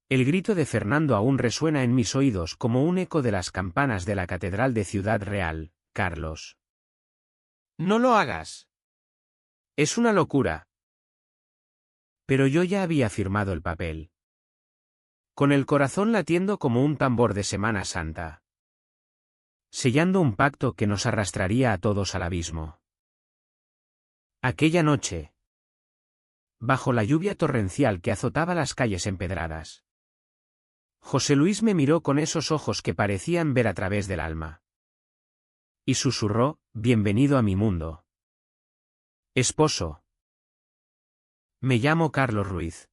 El grito de Fernando aún resuena en mis oídos como un eco de las campanas de la Catedral de Ciudad Real. Carlos. No lo hagas. Es una locura. Pero yo ya había firmado el papel. Con el corazón latiendo como un tambor de Semana Santa. Sellando un pacto que nos arrastraría a todos al abismo. Aquella noche. Bajo la lluvia torrencial que azotaba las calles empedradas. José Luis me miró con esos ojos que parecían ver a través del alma. Y susurró: bienvenido a mi mundo. Esposo. Me llamo Carlos Ruiz.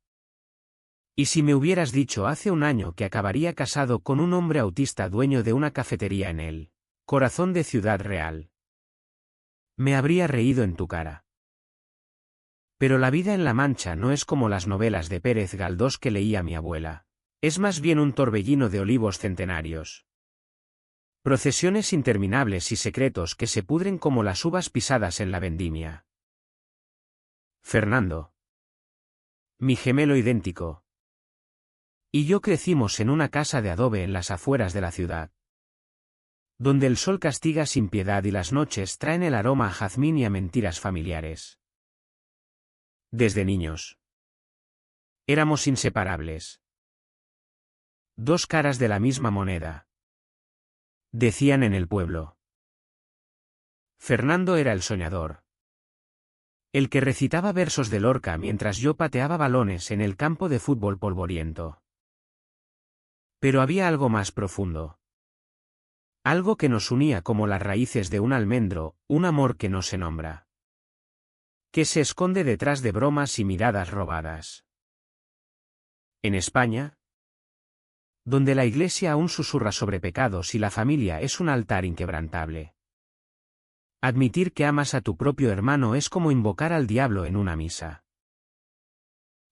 ¿Y si me hubieras dicho hace un año que acabaría casado con un hombre autista dueño de una cafetería en el corazón de Ciudad Real? Me habría reído en tu cara. Pero la vida en La Mancha no es como las novelas de Pérez Galdós que leía mi abuela. Es más bien un torbellino de olivos centenarios. Procesiones interminables y secretos que se pudren como las uvas pisadas en la vendimia. Fernando. Mi gemelo idéntico. Y yo crecimos en una casa de adobe en las afueras de la ciudad. Donde el sol castiga sin piedad y las noches traen el aroma a jazmín y a mentiras familiares. Desde niños. Éramos inseparables. Dos caras de la misma moneda. Decían en el pueblo. Fernando era el soñador. El que recitaba versos de Lorca mientras yo pateaba balones en el campo de fútbol polvoriento. Pero había algo más profundo. Algo que nos unía como las raíces de un almendro, un amor que no se nombra. Que se esconde detrás de bromas y miradas robadas. En España, donde la Iglesia aún susurra sobre pecados y la familia es un altar inquebrantable. Admitir que amas a tu propio hermano es como invocar al diablo en una misa.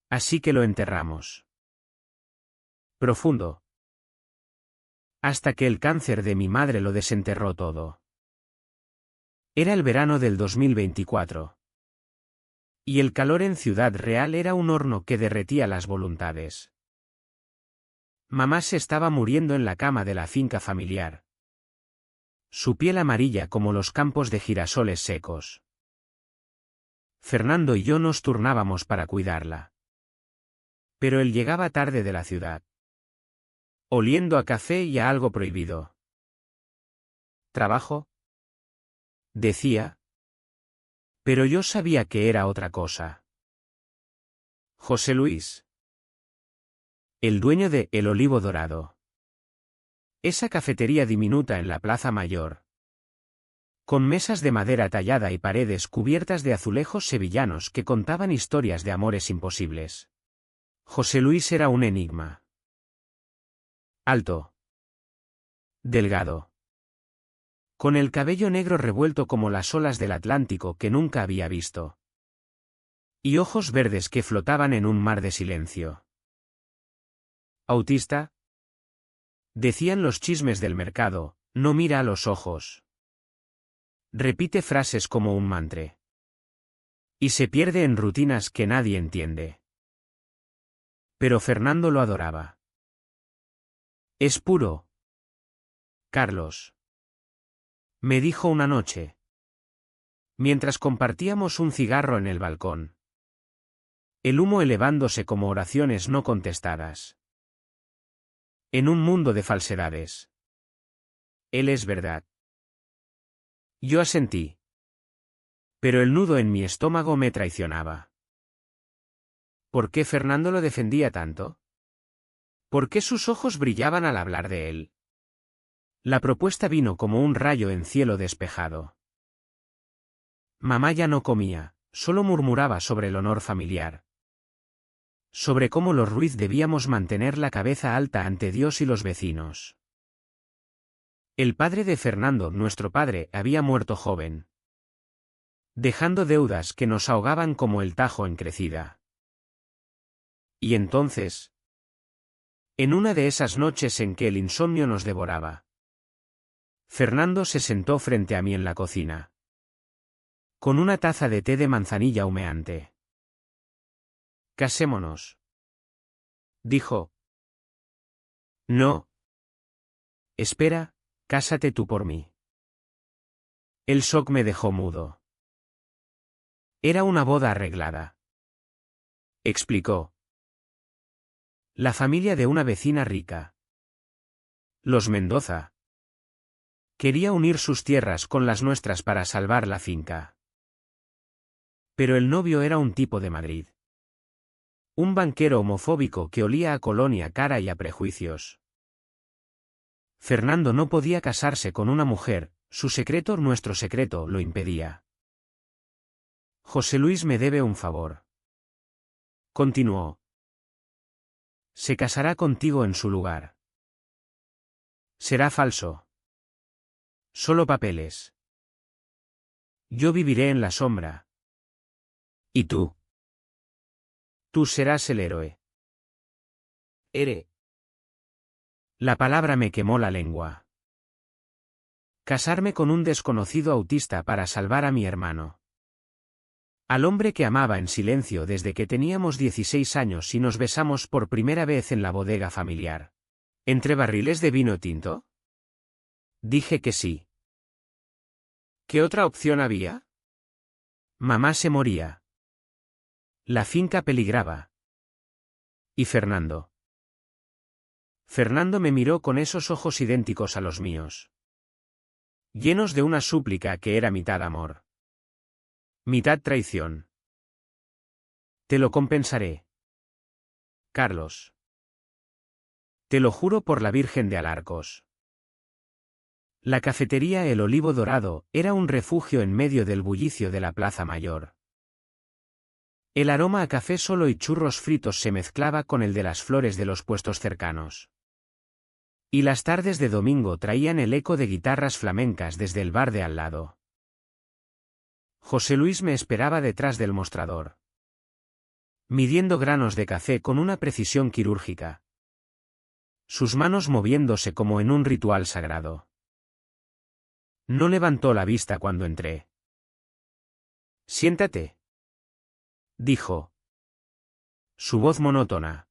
Así que lo enterramos. Profundo. Hasta que el cáncer de mi madre lo desenterró todo. Era el verano del 2024. Y el calor en Ciudad Real era un horno que derretía las voluntades. Mamá se estaba muriendo en la cama de la finca familiar. Su piel amarilla como los campos de girasoles secos. Fernando y yo nos turnábamos para cuidarla. Pero él llegaba tarde de la ciudad. Oliendo a café y a algo prohibido. ¿Trabajo? Decía. Pero yo sabía que era otra cosa. José Luis. El dueño de El Olivo Dorado. Esa cafetería diminuta en la Plaza Mayor. Con mesas de madera tallada y paredes cubiertas de azulejos sevillanos que contaban historias de amores imposibles. José Luis era un enigma. Alto. Delgado. Con el cabello negro revuelto como las olas del Atlántico que nunca había visto. Y ojos verdes que flotaban en un mar de silencio. ¿Autista? Decían los chismes del mercado, no mira a los ojos. Repite frases como un mantra. Y se pierde en rutinas que nadie entiende. Pero Fernando lo adoraba. Es puro. Carlos. Me dijo una noche. Mientras compartíamos un cigarro en el balcón. El humo elevándose como oraciones no contestadas. En un mundo de falsedades. Él es verdad. Yo asentí. Pero el nudo en mi estómago me traicionaba. ¿Por qué Fernando lo defendía tanto? ¿Por qué sus ojos brillaban al hablar de él? La propuesta vino como un rayo en cielo despejado. Mamá ya no comía, solo murmuraba sobre el honor familiar. Sobre cómo los Ruiz debíamos mantener la cabeza alta ante Dios y los vecinos. El padre de Fernando, nuestro padre, había muerto joven. Dejando deudas que nos ahogaban como el Tajo en crecida. Y entonces, en una de esas noches en que el insomnio nos devoraba, Fernando se sentó frente a mí en la cocina. Con una taza de té de manzanilla humeante. Casémonos. Dijo. No. Espera, cásate tú por mí. El shock me dejó mudo. Era una boda arreglada. Explicó. La familia de una vecina rica. Los Mendoza. Quería unir sus tierras con las nuestras para salvar la finca. Pero el novio era un tipo de Madrid. Un banquero homofóbico que olía a colonia cara y a prejuicios. Fernando no podía casarse con una mujer, su secreto, nuestro secreto, lo impedía. José Luis me debe un favor. Continuó. Se casará contigo en su lugar. Será falso. Solo papeles. Yo viviré en la sombra. ¿Y tú? Tú serás el héroe. La palabra me quemó la lengua. Casarme con un desconocido autista para salvar a mi hermano. Al hombre que amaba en silencio desde que teníamos 16 años y nos besamos por primera vez en la bodega familiar. ¿Entre barriles de vino tinto? Dije que sí. ¿Qué otra opción había? Mamá se moría. La finca peligraba. ¿Y Fernando? Fernando me miró con esos ojos idénticos a los míos. Llenos de una súplica que era mitad amor. Mitad traición. Te lo compensaré. Carlos. Te lo juro por la Virgen de Alarcos. La cafetería El Olivo Dorado era un refugio en medio del bullicio de la Plaza Mayor. El aroma a café solo y churros fritos se mezclaba con el de las flores de los puestos cercanos. Y las tardes de domingo traían el eco de guitarras flamencas desde el bar de al lado. José Luis me esperaba detrás del mostrador, midiendo granos de café con una precisión quirúrgica. Sus manos moviéndose como en un ritual sagrado. No levantó la vista cuando entré. Siéntate, dijo. Su voz monótona.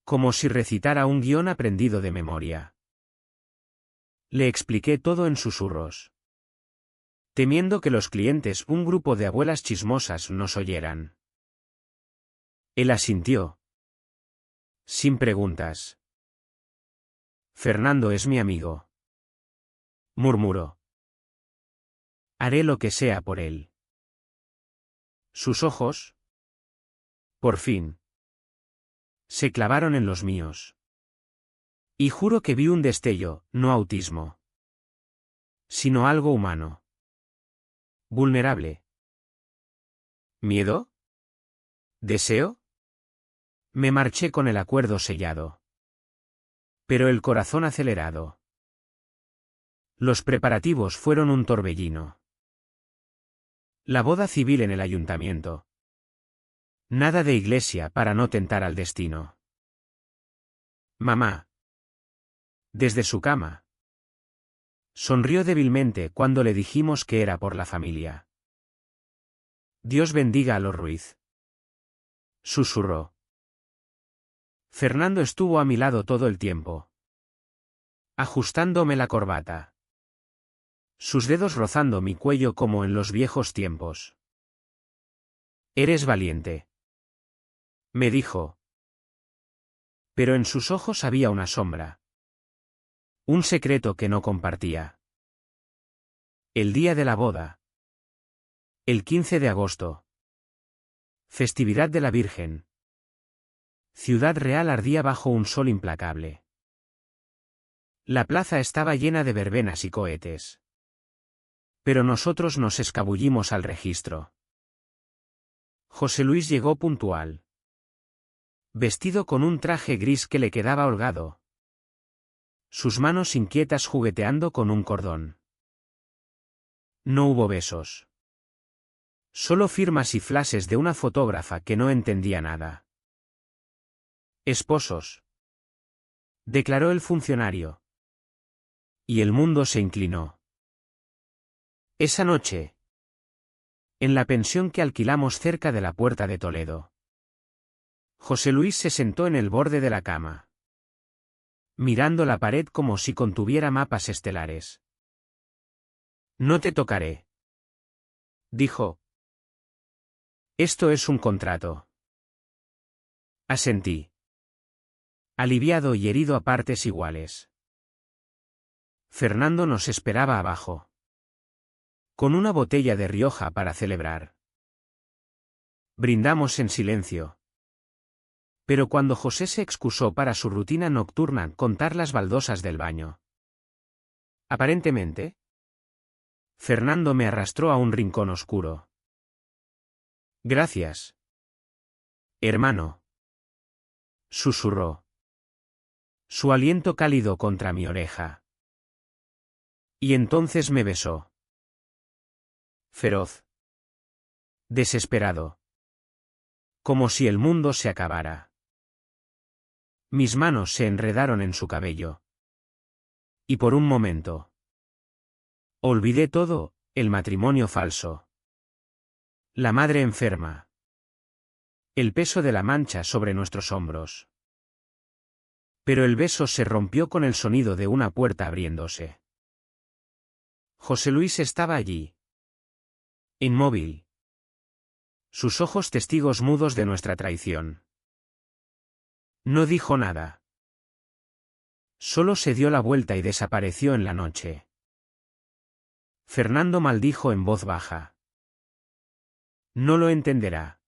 Como si recitara un guión aprendido de memoria. Le expliqué todo en susurros. Temiendo que los clientes, un grupo de abuelas chismosas, nos oyeran. Él asintió. Sin preguntas. Fernando es mi amigo. Murmuró. Haré lo que sea por él. Sus ojos. Por fin. Se clavaron en los míos. Y juro que vi un destello, no autismo. Sino algo humano. Vulnerable. ¿Miedo? ¿Deseo? Me marché con el acuerdo sellado. Pero el corazón acelerado. Los preparativos fueron un torbellino. La boda civil en el ayuntamiento. Nada de iglesia para no tentar al destino. Mamá. Desde su cama. Sonrió débilmente cuando le dijimos que era por la familia. Dios bendiga a los Ruiz. Susurró. Fernando estuvo a mi lado todo el tiempo. Ajustándome la corbata. Sus dedos rozando mi cuello como en los viejos tiempos. Eres valiente. Me dijo. Pero en sus ojos había una sombra. Un secreto que no compartía. El día de la boda. El 15 de agosto. Festividad de la Virgen. Ciudad Real ardía bajo un sol implacable. La plaza estaba llena de verbenas y cohetes. Pero nosotros nos escabullimos al registro. José Luis llegó puntual. Vestido con un traje gris que le quedaba holgado. Sus manos inquietas jugueteando con un cordón. No hubo besos. Solo firmas y flashes de una fotógrafa que no entendía nada. Esposos. Declaró el funcionario. Y el mundo se inclinó. Esa noche. En la pensión que alquilamos cerca de la Puerta de Toledo. José Luis se sentó en el borde de la cama. mirando la pared como si contuviera mapas estelares. No te tocaré, dijo. Esto es un contrato. Asentí, aliviado y herido a partes iguales. Fernando nos esperaba abajo, con una botella de Rioja para celebrar. Brindamos en silencio. Pero cuando José se excusó para su rutina nocturna contar las baldosas del baño, aparentemente, Fernando me arrastró a un rincón oscuro. Gracias, hermano, susurró. Su aliento cálido contra mi oreja. Y entonces me besó. Feroz. Desesperado. Como si el mundo se acabara. Mis manos se enredaron en su cabello. Y por un momento olvidé todo, el matrimonio falso. La madre enferma. El peso de la mancha sobre nuestros hombros. Pero el beso se rompió con el sonido de una puerta abriéndose. José Luis estaba allí. Inmóvil. Sus ojos testigos mudos de nuestra traición. No dijo nada. Solo se dio la vuelta y desapareció en la noche. Fernando maldijo en voz baja. No lo entenderá.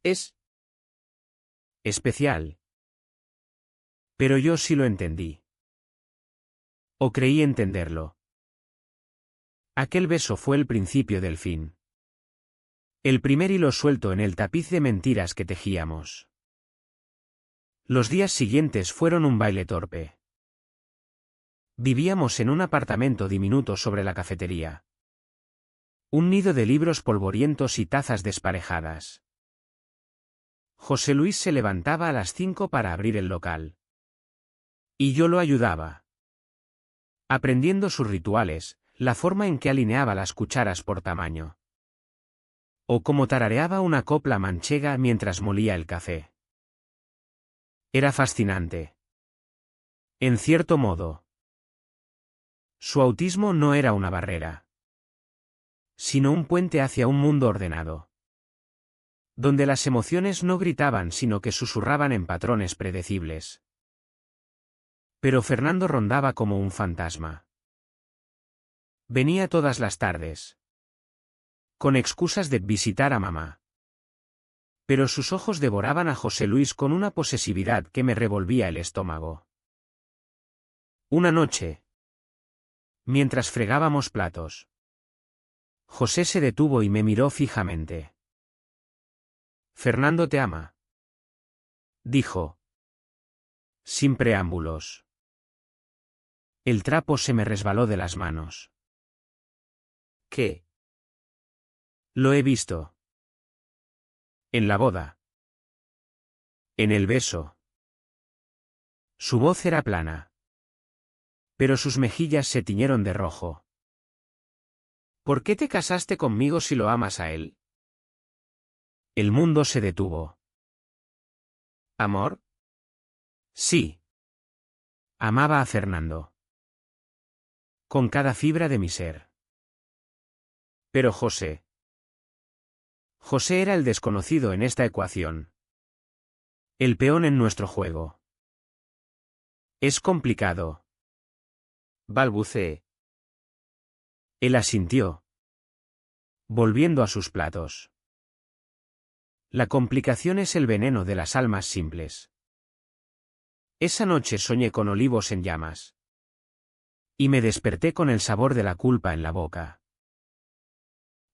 Es especial. Pero yo sí lo entendí. O creí entenderlo. Aquel beso fue el principio del fin. El primer hilo suelto en el tapiz de mentiras que tejíamos. Los días siguientes fueron un baile torpe. Vivíamos en un apartamento diminuto sobre la cafetería. Un nido de libros polvorientos y tazas desparejadas. José Luis se levantaba a las 5 para abrir el local. Y yo lo ayudaba. Aprendiendo sus rituales, la forma en que alineaba las cucharas por tamaño. O cómo tarareaba una copla manchega mientras molía el café. Era fascinante. En cierto modo. Su autismo no era una barrera, sino un puente hacia un mundo ordenado, donde las emociones no gritaban sino que susurraban en patrones predecibles. Pero Fernando rondaba como un fantasma. Venía todas las tardes, con excusas de visitar a mamá. Pero sus ojos devoraban a José Luis con una posesividad que me revolvía el estómago. Una noche, mientras fregábamos platos, José se detuvo y me miró fijamente. Fernando te ama, dijo, sin preámbulos. El trapo se me resbaló de las manos. ¿Qué? Lo he visto. En la boda. En el beso. Su voz era plana. Pero sus mejillas se tiñeron de rojo. ¿Por qué te casaste conmigo si lo amas a él? El mundo se detuvo. ¿Amor? Sí. Amaba a Fernando. Con cada fibra de mi ser. Pero José. José era el desconocido en esta ecuación. El peón en nuestro juego. Es complicado. Balbuceé. Él asintió, volviendo a sus platos. La complicación es el veneno de las almas simples. Esa noche soñé con olivos en llamas. Y me desperté con el sabor de la culpa en la boca.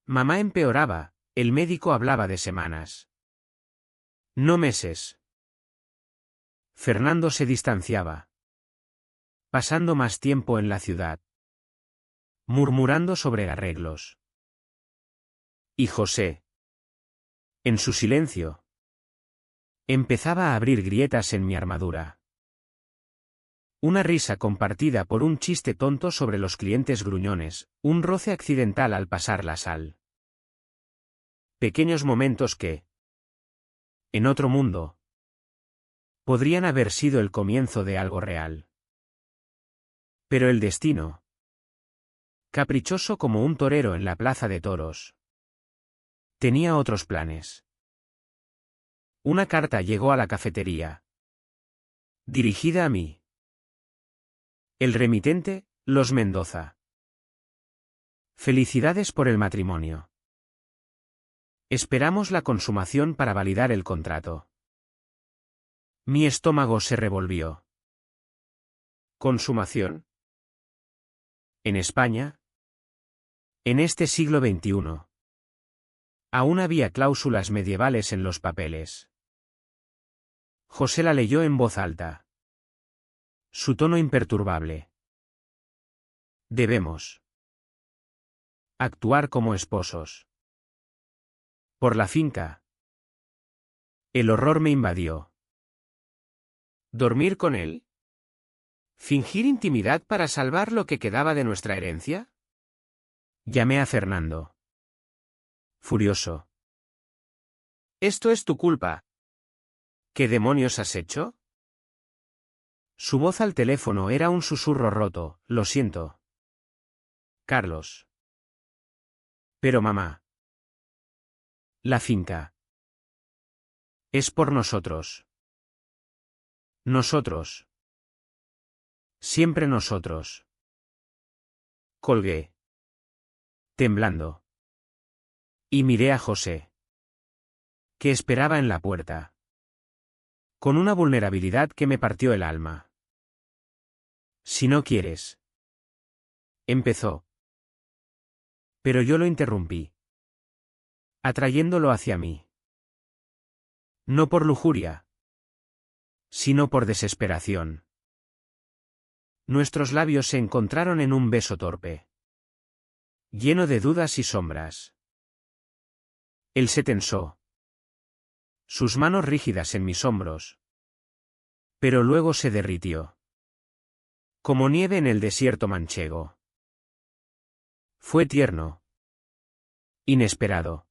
Mamá empeoraba, el médico hablaba de semanas. No meses. Fernando se distanciaba. Pasando más tiempo en la ciudad. Murmurando sobre arreglos. Y José. En su silencio. Empezaba a abrir grietas en mi armadura. Una risa compartida por un chiste tonto sobre los clientes gruñones, un roce accidental al pasar la sal. Pequeños momentos que, en otro mundo, Podrían haber sido el comienzo de algo real. Pero el destino, caprichoso como un torero en la plaza de toros, tenía otros planes. Una carta llegó a la cafetería. Dirigida a mí. El remitente, Los Mendoza. Felicidades por el matrimonio. Esperamos la consumación para validar el contrato. Mi estómago se revolvió. ¿Consumación? En España, en este siglo XXI, aún había cláusulas medievales en los papeles. José la leyó en voz alta. Su tono imperturbable. Debemos actuar como esposos. Por la finca. El horror me invadió. ¿Dormir con él? ¿Fingir intimidad para salvar lo que quedaba de nuestra herencia? Llamé a Fernando. Furioso. Esto es tu culpa. ¿Qué demonios has hecho? Su voz al teléfono era un susurro roto. Lo siento, Carlos. Pero mamá. La finca. Es por nosotros. Nosotros. Siempre nosotros. Colgué. Temblando. Y miré a José, que esperaba en la puerta, con una vulnerabilidad que me partió el alma. Si no quieres. Empezó. Pero yo lo interrumpí, atrayéndolo hacia mí. No por lujuria, sino por desesperación. Nuestros labios se encontraron en un beso torpe, lleno de dudas y sombras. Él se tensó, sus manos rígidas en mis hombros, pero luego se derritió, como nieve en el desierto manchego. Fue tierno, inesperado.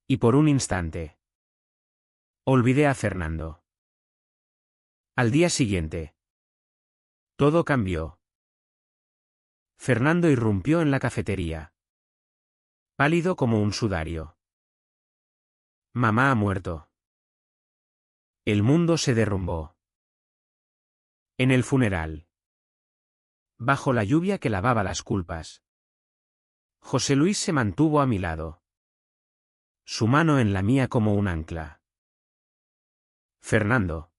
Y por un instante, olvidé a Fernando. Al día siguiente, todo cambió. Fernando irrumpió en la cafetería, pálido como un sudario. Mamá ha muerto. El mundo se derrumbó. En el funeral, bajo la lluvia que lavaba las culpas, José Luis se mantuvo a mi lado, su mano en la mía como un ancla. Fernando.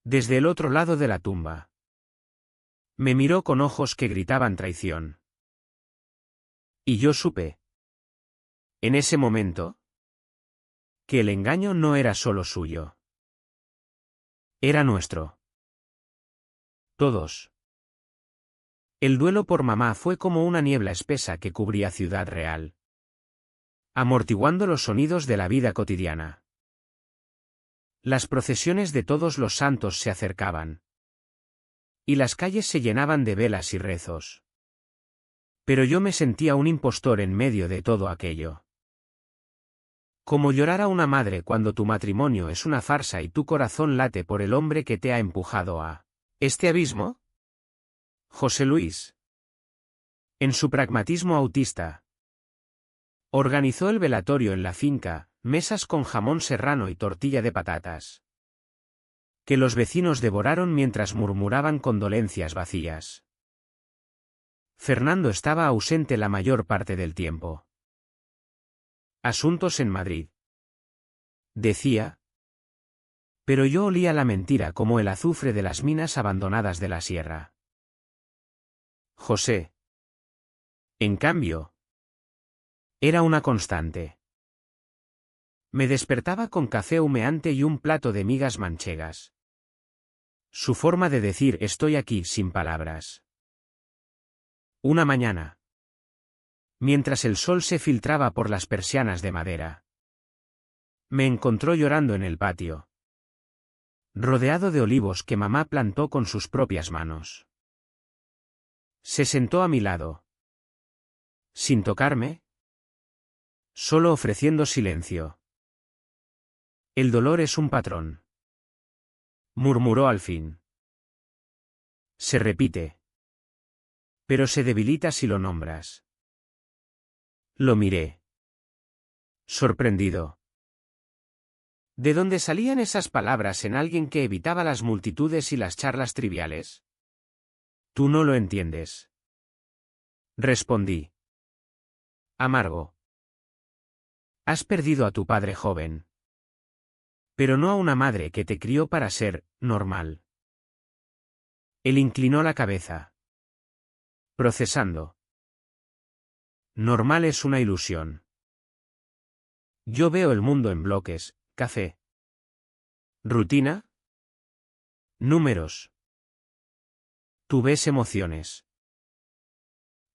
Desde el otro lado de la tumba. Me miró con ojos que gritaban traición. Y yo supe, en ese momento, que el engaño no era solo suyo. Era nuestro. Todos. El duelo por mamá fue como una niebla espesa que cubría Ciudad Real, amortiguando los sonidos de la vida cotidiana. Las procesiones de todos los santos se acercaban, y las calles se llenaban de velas y rezos. Pero yo me sentía un impostor en medio de todo aquello. Como llorar a una madre cuando tu matrimonio es una farsa y tu corazón late por el hombre que te ha empujado a este abismo. José Luis, en su pragmatismo autista, organizó el velatorio en la finca, mesas con jamón serrano y tortilla de patatas, que los vecinos devoraron mientras murmuraban condolencias vacías. Fernando estaba ausente la mayor parte del tiempo. Asuntos en Madrid, decía. Pero yo olía la mentira como el azufre de las minas abandonadas de la sierra. José, en cambio, era una constante. Me despertaba con café humeante y un plato de migas manchegas. Su forma de decir estoy aquí sin palabras. Una mañana, mientras el sol se filtraba por las persianas de madera, me encontró llorando en el patio, rodeado de olivos que mamá plantó con sus propias manos. Se sentó a mi lado, sin tocarme, solo ofreciendo silencio. El dolor es un patrón, murmuró al fin. Se repite. Pero se debilita si lo nombras. Lo miré. Sorprendido. ¿De dónde salían esas palabras en alguien que evitaba las multitudes y las charlas triviales? Tú no lo entiendes. Respondí. Amargo. Has perdido a tu padre joven. Pero no a una madre que te crió para ser normal. Él inclinó la cabeza. Procesando. Normal es una ilusión. Yo veo el mundo en bloques, café. Rutina. Números. Tú ves emociones.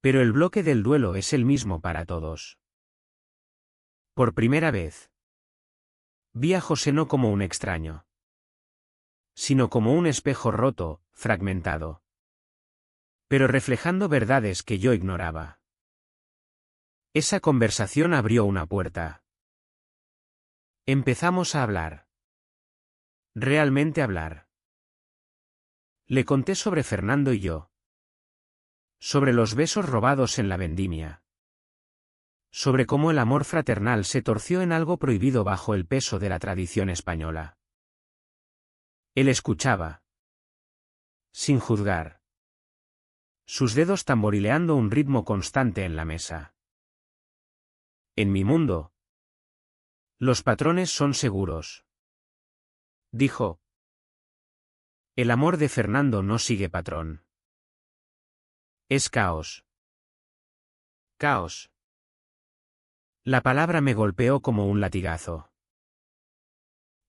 Pero el bloque del duelo es el mismo para todos. Por primera vez. Vi a José no como un extraño, sino como un espejo roto, fragmentado. Pero reflejando verdades que yo ignoraba. Esa conversación abrió una puerta. Empezamos a hablar. Realmente hablar. Le conté sobre Fernando y yo. Sobre los besos robados en la vendimia. Sobre cómo el amor fraternal se torció en algo prohibido bajo el peso de la tradición española. Él escuchaba. Sin juzgar. Sus dedos tamborileando un ritmo constante en la mesa. En mi mundo. Los patrones son seguros. Dijo. El amor de Fernando no sigue patrón. Es caos. Caos. La palabra me golpeó como un latigazo.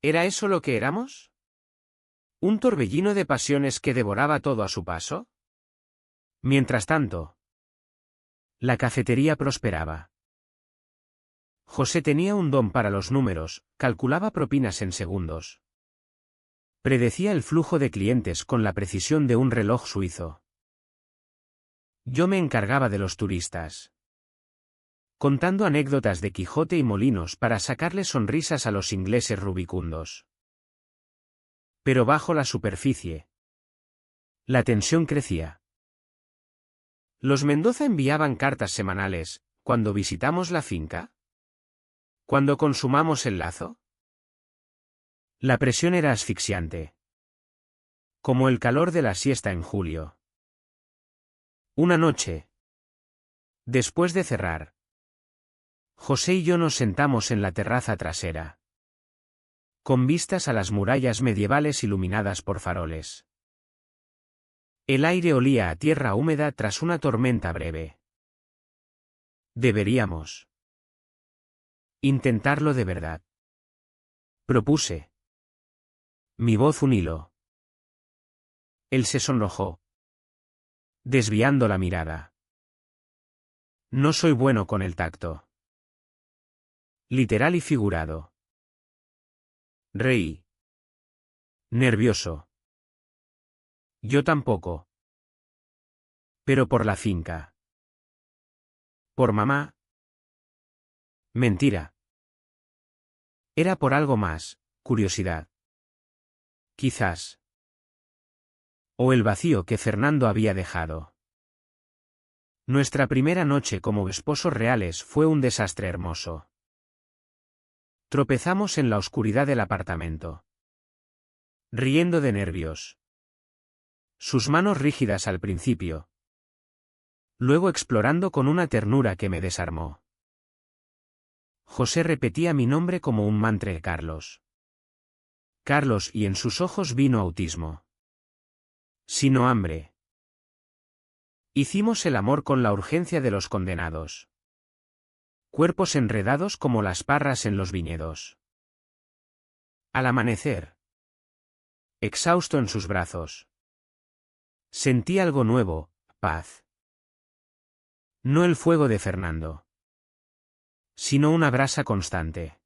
¿Era eso lo que éramos? ¿Un torbellino de pasiones que devoraba todo a su paso? Mientras tanto, la cafetería prosperaba. José tenía un don para los números, calculaba propinas en segundos. Predecía el flujo de clientes con la precisión de un reloj suizo. Yo me encargaba de los turistas. Contando anécdotas de Quijote y Molinos para sacarle sonrisas a los ingleses rubicundos. Pero bajo la superficie, la tensión crecía. Los Mendoza enviaban cartas semanales, cuando visitamos la finca. ¿Cuándo consumamos el lazo? La presión era asfixiante. Como el calor de la siesta en julio. Una noche. Después de cerrar. José y yo nos sentamos en la terraza trasera. Con vistas a las murallas medievales iluminadas por faroles. El aire olía a tierra húmeda tras una tormenta breve. Deberíamos intentarlo de verdad. Propuse. Mi voz un hilo. Él se sonrojó. Desviando la mirada. No soy bueno con el tacto. Literal y figurado. Reí. Nervioso. Yo tampoco. Pero por la finca. Por mamá. Mentira. Era por algo más, curiosidad. Quizás. O el vacío que Fernando había dejado. Nuestra primera noche como esposos reales fue un desastre hermoso. Tropezamos en la oscuridad del apartamento. Riendo de nervios. Sus manos rígidas al principio. Luego explorando con una ternura que me desarmó. José repetía mi nombre como un mantra de Carlos. Carlos, y en sus ojos vino autismo. Sino hambre. Hicimos el amor con la urgencia de los condenados. Cuerpos enredados como las parras en los viñedos. Al amanecer. Exhausto en sus brazos. Sentí algo nuevo, paz. No el fuego de Fernando. Sino una brasa constante.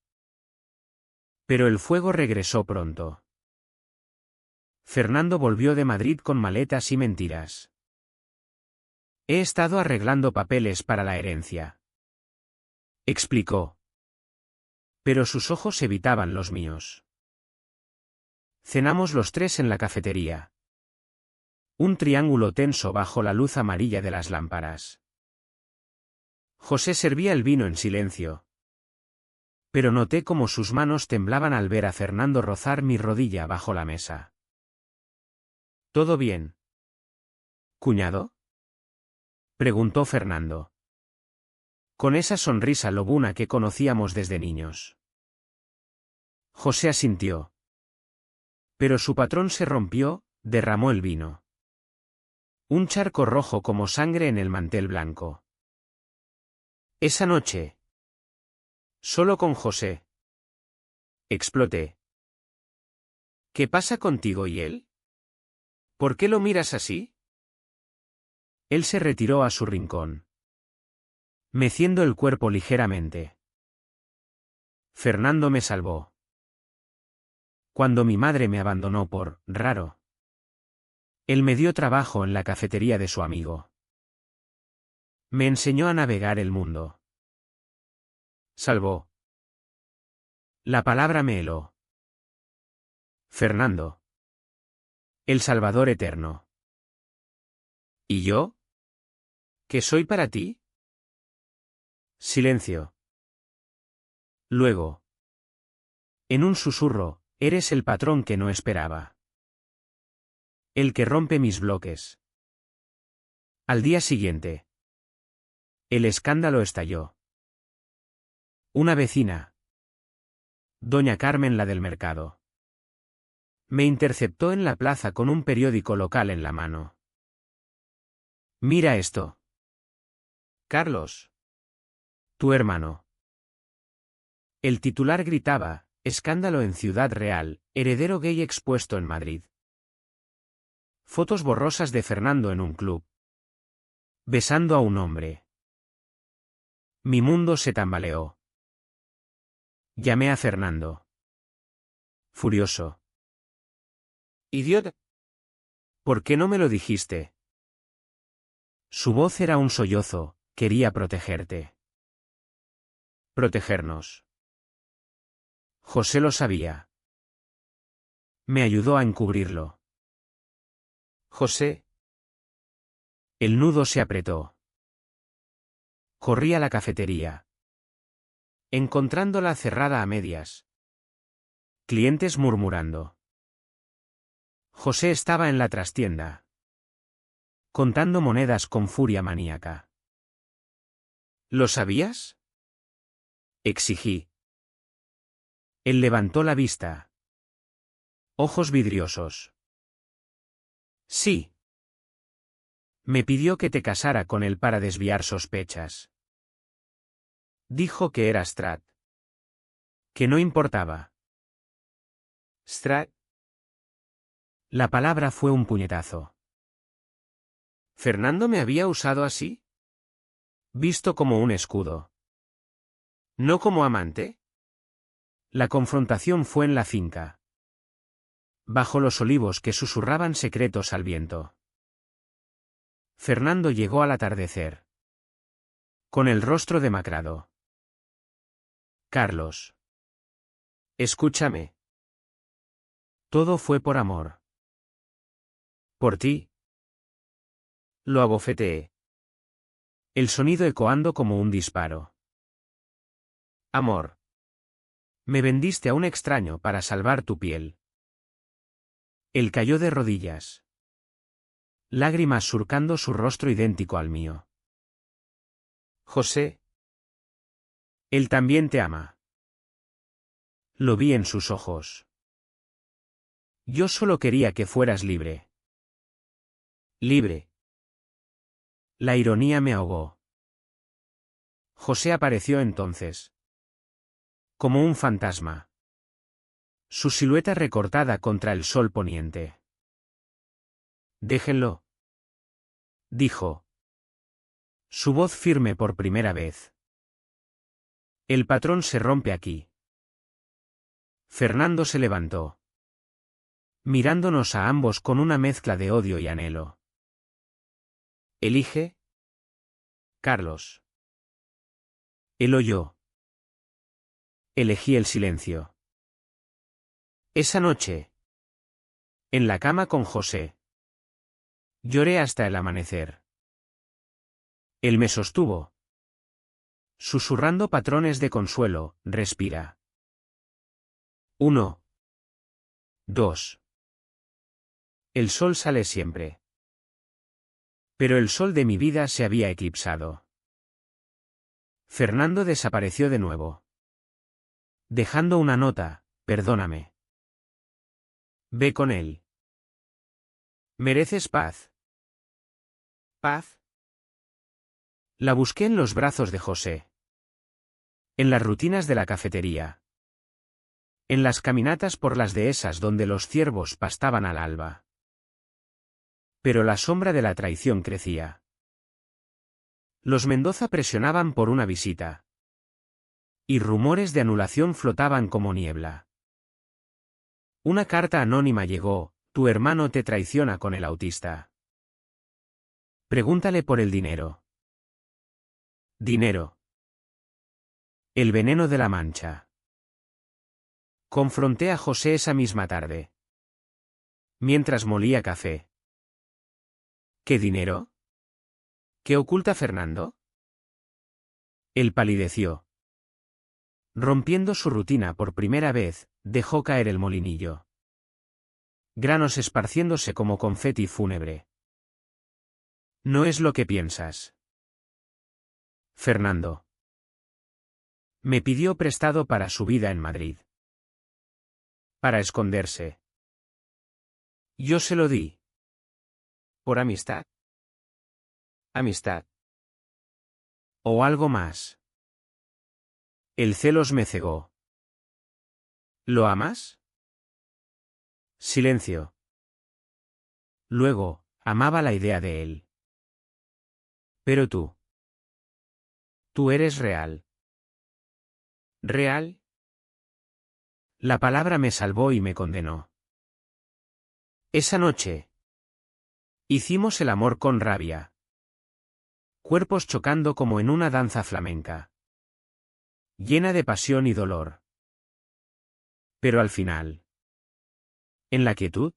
Pero el fuego regresó pronto. Fernando volvió de Madrid con maletas y mentiras. He estado arreglando papeles para la herencia. Explicó. Pero sus ojos evitaban los míos. Cenamos los tres en la cafetería. Un triángulo tenso bajo la luz amarilla de las lámparas. José servía el vino en silencio. Pero noté cómo sus manos temblaban al ver a Fernando rozar mi rodilla bajo la mesa. ¿Todo bien, cuñado?, preguntó Fernando, con esa sonrisa lobuna que conocíamos desde niños. José asintió. Pero su patrón se rompió, derramó el vino. Un charco rojo como sangre en el mantel blanco. Esa noche. Solo con José. Exploté. ¿Qué pasa contigo y él? ¿Por qué lo miras así? Él se retiró a su rincón, meciendo el cuerpo ligeramente. Fernando me salvó. Cuando mi madre me abandonó por raro, él me dio trabajo en la cafetería de su amigo. Me enseñó a navegar el mundo. Salvó. La palabra me heló. Fernando. El Salvador eterno. ¿Y yo? ¿Qué soy para ti? Silencio. Luego. En un susurro, eres el patrón que no esperaba. El que rompe mis bloques. Al día siguiente. El escándalo estalló. Una vecina. Doña Carmen, la del mercado. Me interceptó en la plaza con un periódico local en la mano. Mira esto. Carlos. Tu hermano. El titular gritaba, escándalo en Ciudad Real, heredero gay expuesto en Madrid. Fotos borrosas de Fernando en un club. Besando a un hombre. Mi mundo se tambaleó. Llamé a Fernando. Furioso. Idiota. ¿Por qué no me lo dijiste? Su voz era un sollozo, quería protegerte. Protegernos. José lo sabía. Me ayudó a encubrirlo. José. El nudo se apretó. Corrí a la cafetería. Encontrándola cerrada a medias. Clientes murmurando. José estaba en la trastienda, contando monedas con furia maníaca. ¿Lo sabías?, exigí. Él levantó la vista. Ojos vidriosos. Sí. Me pidió que te casara con él para desviar sospechas. Dijo que era Strat. Que no importaba. Strat. La palabra fue un puñetazo. ¿Fernando me había usado así? Visto como un escudo. ¿No como amante? La confrontación fue en la finca. Bajo los olivos que susurraban secretos al viento. Fernando llegó al atardecer. Con el rostro demacrado. Carlos. Escúchame. Todo fue por amor. Por ti. Lo abofeteé. El sonido ecoando como un disparo. Amor. Me vendiste a un extraño para salvar tu piel. Él cayó de rodillas. Lágrimas surcando su rostro idéntico al mío. José. Él también te ama. Lo vi en sus ojos. Yo solo quería que fueras libre. Libre. La ironía me ahogó. José apareció entonces. Como un fantasma. Su silueta recortada contra el sol poniente. Déjenlo, dijo. Su voz firme por primera vez. El patrón se rompe aquí. Fernando se levantó. Mirándonos a ambos con una mezcla de odio y anhelo. Elige. Carlos. Él o yo. Elegí el silencio. Esa noche. En la cama con José. Lloré hasta el amanecer. Él me sostuvo. Susurrando patrones de consuelo, respira. 1, 2. El sol sale siempre. Pero el sol de mi vida se había eclipsado. Fernando desapareció de nuevo. Dejando una nota, perdóname. Ve con él. Mereces paz. ¿Paz? La busqué en los brazos de José. En las rutinas de la cafetería. En las caminatas por las dehesas donde los ciervos pastaban al alba. Pero la sombra de la traición crecía. Los Mendoza presionaban por una visita. Y rumores de anulación flotaban como niebla. Una carta anónima llegó: tu hermano te traiciona con el autista. Pregúntale por el dinero. Dinero. El veneno de la mancha. Confronté a José esa misma tarde. Mientras molía café. ¿Qué dinero? ¿Qué oculta Fernando? Él palideció. Rompiendo su rutina por primera vez, dejó caer el molinillo. Granos esparciéndose como confeti fúnebre. No es lo que piensas. Fernando. Me pidió prestado para su vida en Madrid. Para esconderse. Yo se lo di. ¿Por amistad? Amistad. ¿O algo más? El celos me cegó. ¿Lo amas? Silencio. Luego, amaba la idea de él. Pero tú. Tú eres real. ¿Real? La palabra me salvó y me condenó. Esa noche. Hicimos el amor con rabia. Cuerpos chocando como en una danza flamenca. Llena de pasión y dolor. Pero al final. En la quietud.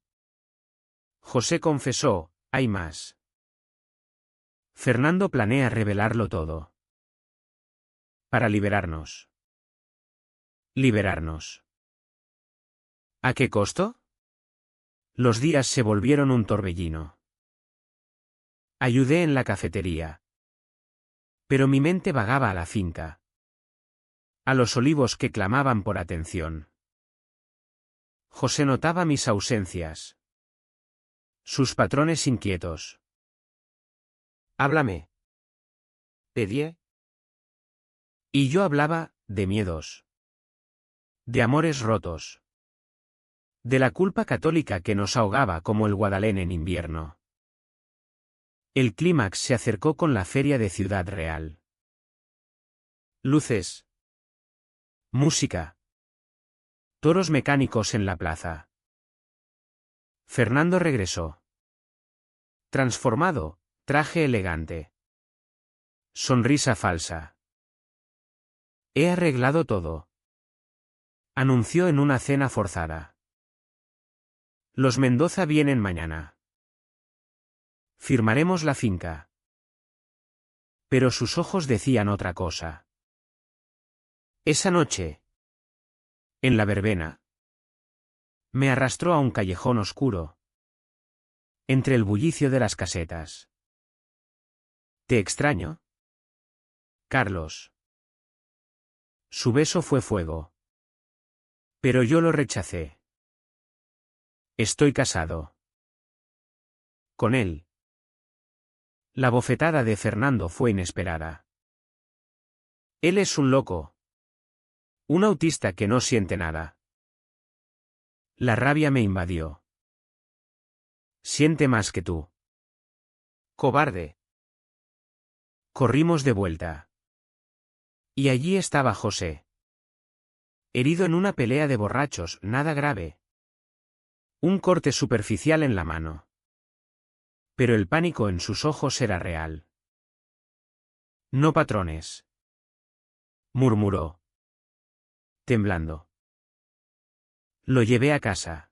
José confesó: hay más. Fernando planea revelarlo todo. Para liberarnos. Liberarnos. ¿A qué costo? Los días se volvieron un torbellino. Ayudé en la cafetería. Pero mi mente vagaba a la finca. A los olivos que clamaban por atención. José notaba mis ausencias. Sus patrones inquietos. Háblame. Pedí. Y yo hablaba, de miedos. De amores rotos. De la culpa católica que nos ahogaba como el Guadalén en invierno. El clímax se acercó con la feria de Ciudad Real. Luces. Música. Toros mecánicos en la plaza. Fernando regresó. Transformado, traje elegante. Sonrisa falsa. He arreglado todo. Anunció en una cena forzada. Los Mendoza vienen mañana. Firmaremos la finca. Pero sus ojos decían otra cosa. Esa noche. En la verbena. Me arrastró a un callejón oscuro. Entre el bullicio de las casetas. ¿Te extraño? Carlos. Su beso fue fuego. Pero yo lo rechacé. Estoy casado. Con él. La bofetada de Fernando fue inesperada. Él es un loco. Un autista que no siente nada. La rabia me invadió. Siente más que tú. Cobarde. Corrimos de vuelta. Y allí estaba José. Herido en una pelea de borrachos, nada grave. Un corte superficial en la mano. Pero el pánico en sus ojos era real. No patrones. Murmuró. Temblando. Lo llevé a casa.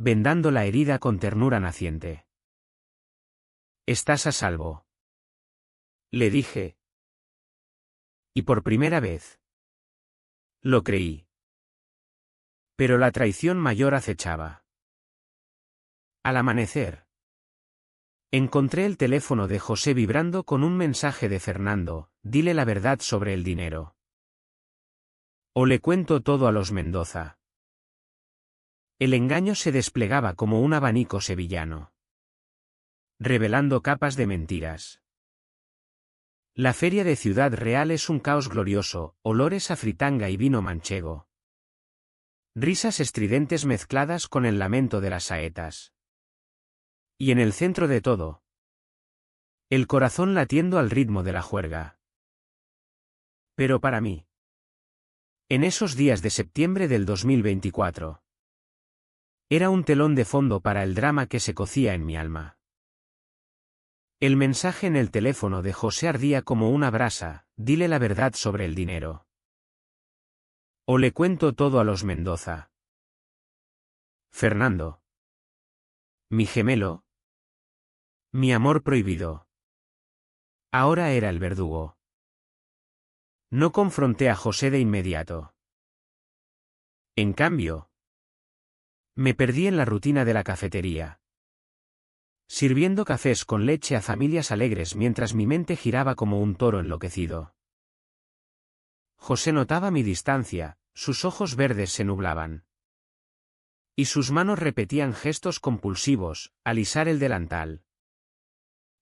vendando la herida con ternura naciente. «Estás a salvo», le dije. Y por primera vez lo creí. Pero la traición mayor acechaba. Al amanecer, encontré el teléfono de José vibrando con un mensaje de Fernando: «Dile la verdad sobre el dinero. O le cuento todo a los Mendoza». El engaño se desplegaba como un abanico sevillano, revelando capas de mentiras. La feria de Ciudad Real es un caos glorioso, olores a fritanga y vino manchego. Risas estridentes mezcladas con el lamento de las saetas. Y en el centro de todo, el corazón latiendo al ritmo de la juerga. Pero para mí, en esos días de septiembre del 2024, era un telón de fondo para el drama que se cocía en mi alma. El mensaje en el teléfono de José ardía como una brasa: «Dile la verdad sobre el dinero. O le cuento todo a los Mendoza». Fernando. Mi gemelo. Mi amor prohibido. Ahora era el verdugo. No confronté a José de inmediato. En cambio, me perdí en la rutina de la cafetería, sirviendo cafés con leche a familias alegres mientras mi mente giraba como un toro enloquecido. José notaba mi distancia, sus ojos verdes se nublaban. Y sus manos repetían gestos compulsivos: alisar el delantal,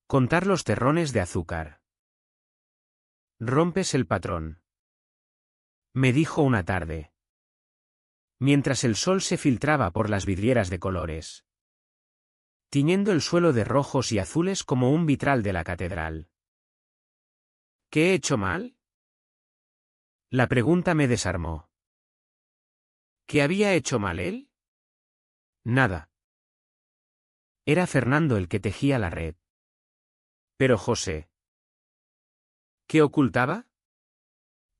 contar los terrones de azúcar. «Rompes el patrón», me dijo una tarde, mientras el sol se filtraba por las vidrieras de colores, tiñendo el suelo de rojos y azules como un vitral de la catedral. ¿Qué he hecho mal? La pregunta me desarmó. ¿Qué había hecho mal él? Nada. Era Fernando el que tejía la red. Pero José, ¿qué ocultaba?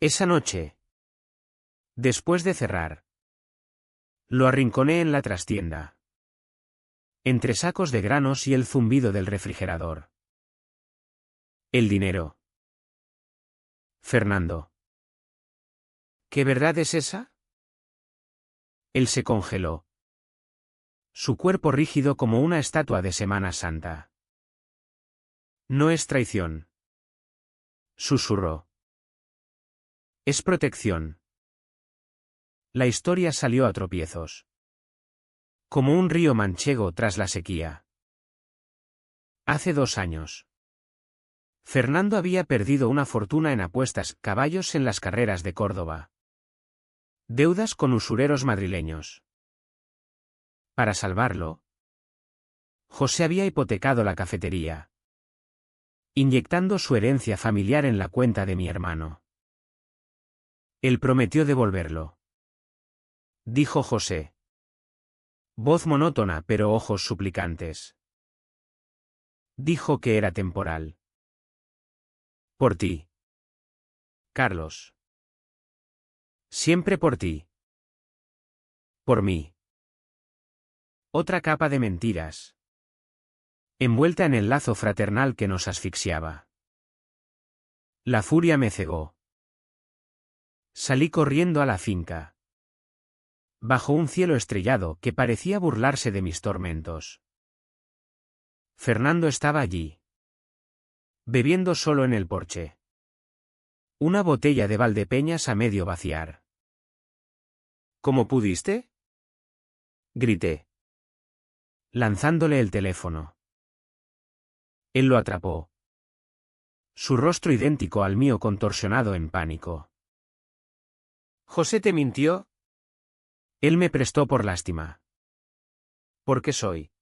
Esa noche, después de cerrar, lo arrinconé en la trastienda, entre sacos de granos y el zumbido del refrigerador. El dinero. Fernando. ¿Qué verdad es esa? Él se congeló, su cuerpo rígido como una estatua de Semana Santa. No es traición, susurró. Es protección. La historia salió a tropiezos, como un río manchego tras la sequía. Hace 2 años, Fernando había perdido una fortuna en apuestas, caballos en las carreras de Córdoba, deudas con usureros madrileños. Para salvarlo, José había hipotecado la cafetería, inyectando su herencia familiar en la cuenta de mi hermano. Él prometió devolverlo, dijo José. Voz monótona pero ojos suplicantes. Dijo que era temporal. Por ti, Carlos. Siempre por ti. Por mí. Otra capa de mentiras, envuelta en el lazo fraternal que nos asfixiaba. La furia me cegó. Salí corriendo a la finca, bajo un cielo estrellado que parecía burlarse de mis tormentos. Fernando estaba allí, bebiendo solo en el porche, una botella de Valdepeñas a medio vaciar. ¿Cómo pudiste?, grité, lanzándole el teléfono. Él lo atrapó, su rostro idéntico al mío contorsionado en pánico. ¿José te mintió? Él me prestó por lástima. ¿Por qué soy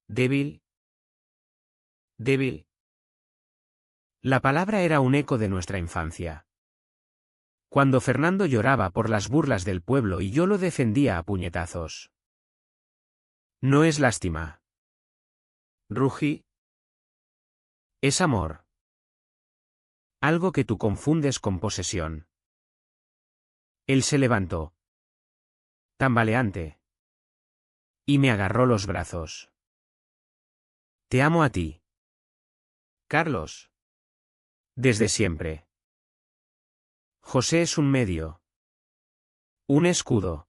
débil? Débil. La palabra era un eco de nuestra infancia, cuando Fernando lloraba por las burlas del pueblo y yo lo defendía a puñetazos. No es lástima, rugí. Es amor. Algo que tú confundes con posesión. Él se levantó, tambaleante. Y me agarró los brazos. Te amo a ti, Carlos. Desde siempre. José es un medio. Un escudo.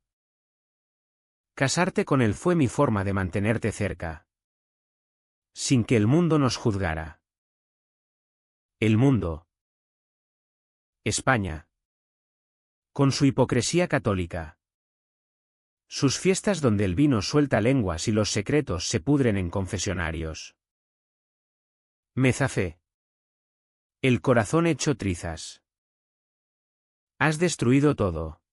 Casarte con él fue mi forma de mantenerte cerca. Sin que el mundo nos juzgara. El mundo. España. Con su hipocresía católica. Sus fiestas donde el vino suelta lenguas y los secretos se pudren en confesionarios. Me zafé. El corazón hecho trizas. Has destruido todo.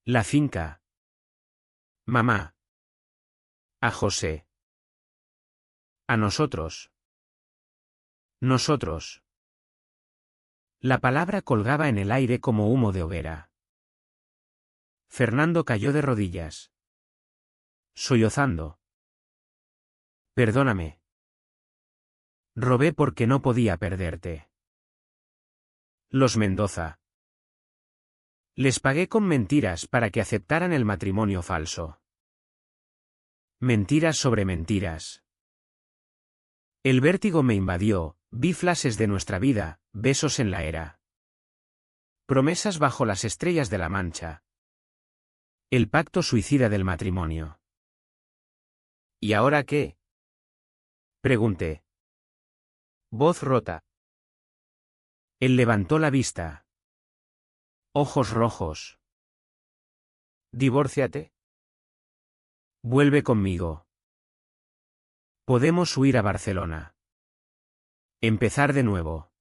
La finca. Mamá. A José. A nosotros. Nosotros. La palabra colgaba en el aire como humo de hoguera. Fernando cayó de rodillas. Sollozando. Perdóname. Robé porque no podía perderte. Los Mendoza. Les pagué con mentiras para que aceptaran el matrimonio falso. Mentiras sobre mentiras. El vértigo me invadió, vi flashes de nuestra vida, besos en la era. Promesas bajo las estrellas de la Mancha. El pacto suicida del matrimonio. ¿Y ahora qué? Pregunté. Voz rota. Él levantó la vista. Ojos rojos. Divórciate. Vuelve conmigo. Podemos huir a Barcelona. Empezar de nuevo.